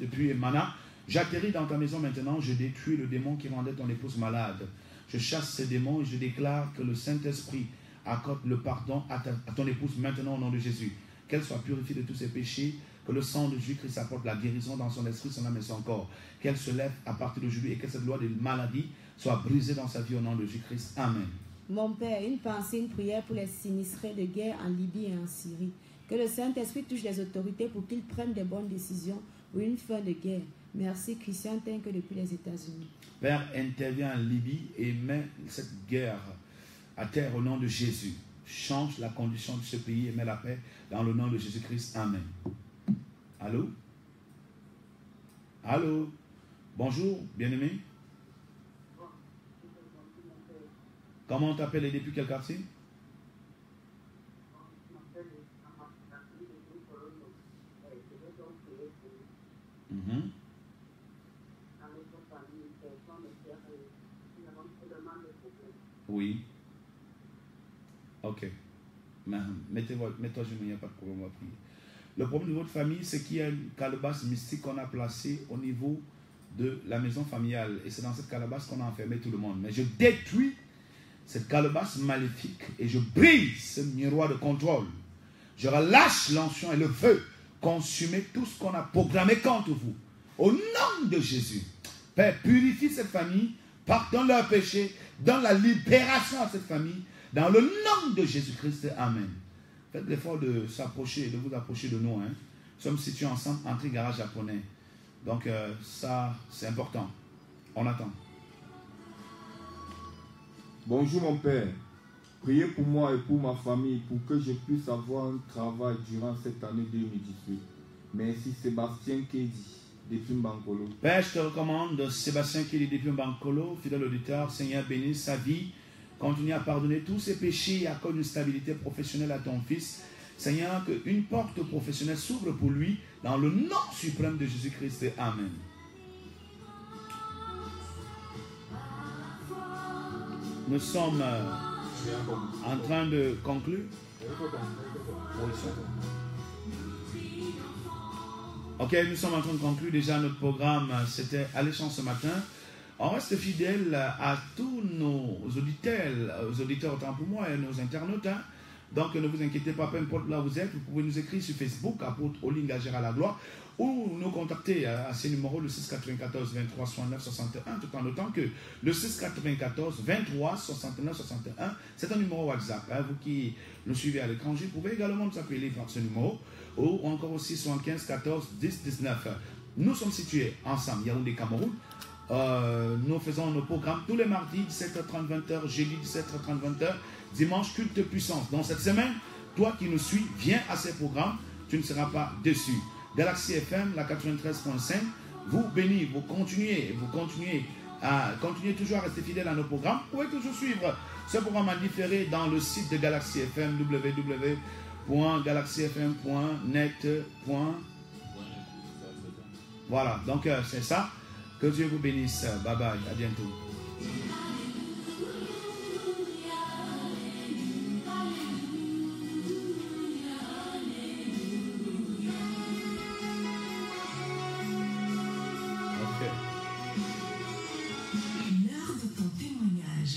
[SPEAKER 1] depuis Mana. J'atterris dans ta maison maintenant, je détruis le démon qui rendait ton épouse malade. Je chasse ces démons et je déclare que le Saint-Esprit accorde le pardon à ton épouse maintenant au nom de Jésus. Qu'elle soit purifiée de tous ses péchés, que le sang de Jésus-Christ apporte la guérison dans son esprit, son âme et son corps. Qu'elle se lève à partir d'aujourd'hui et que cette loi de maladie soit brisée dans sa vie au nom de Jésus-Christ. Amen.
[SPEAKER 4] Mon Père, une pensée, une prière pour les sinistrés de guerre en Libye et en Syrie. Que le Saint-Esprit touche les autorités pour qu'ils prennent de bonnes décisions pour une fin de guerre. Merci, Christian Tinque depuis les États-Unis.
[SPEAKER 1] Père, intervient en Libye et met cette guerre à terre au nom de Jésus. Change la condition de ce pays et met la paix dans le nom de Jésus-Christ. Amen. Allô? Allô? Bonjour, bien-aimé. Comment on t'appelle et depuis quel quartier? Oui. Ok. Mets-toi genoux, il n'y a pas de problème, on va prier. Le problème de votre famille, c'est qu'il y a une calebasse mystique qu'on a placée au niveau de la maison familiale. Et c'est dans cette calebasse qu'on a enfermé tout le monde. Mais je détruis cette calebasse maléfique et je brise ce miroir de contrôle. Je relâche l'onction et le feu. Consumez tout ce qu'on a programmé contre vous. Au nom de Jésus. Père, purifie cette famille, pardonne leurs péchés, donne la libération à cette famille. Dans le nom de Jésus-Christ. Amen. Faites l'effort de s'approcher, de vous approcher de nous. Hein. Nous sommes situés ensemble entre garage japonais. Donc ça, c'est important. On attend.
[SPEAKER 5] Bonjour mon Père. Priez pour moi et pour ma famille pour que je puisse avoir un travail durant cette année 2018. Merci Sébastien Kédi, depuis Mbankolo.
[SPEAKER 1] Père, je te recommande Sébastien Kédi depuis Mbankolo, fidèle auditeur. Seigneur, bénisse sa vie. Continue à pardonner tous ses péchés et accorde une stabilité professionnelle à ton fils. Seigneur, qu'une porte professionnelle s'ouvre pour lui dans le nom suprême de Jésus-Christ. Amen. Nous sommes en train de conclure. Ok, nous sommes en train de conclure déjà notre programme. C'était alléchant ce matin. On reste fidèle à tous nos auditeurs autant pour moi et nos internautes. Hein. Donc ne vous inquiétez pas, peu importe là où vous êtes, vous pouvez nous écrire sur Facebook, apôtre Olinga Gérard Lagloire, ou nous contacter à ces numéros, le 694 23 69 61, tout en notant que le 694 23 69 61, c'est un numéro WhatsApp. Hein. Vous qui nous suivez à l'étranger, vous pouvez également nous appeler par ce numéro, ou encore aussi 75 14 10 19. Nous sommes situés ensemble, Yaoundé, Cameroun. Nous faisons nos programmes tous les mardis, 17h30, 20h, jeudi, 17h30, 20h, dimanche, culte puissance. Dans cette semaine, toi qui nous suis, viens à ces programmes, tu ne seras pas déçu. Galaxy FM, la 93.5, vous bénit, vous continuez toujours à rester fidèle à nos programmes. Vous pouvez toujours suivre ce programme en différé dans le site de Galaxy FM, www.galaxyfm.net. Voilà, donc c'est ça. Que Dieu vous bénisse. Bye bye. À bientôt.
[SPEAKER 2] L'heure de ton témoignage.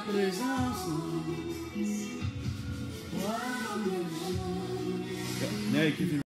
[SPEAKER 1] présence. Ouais,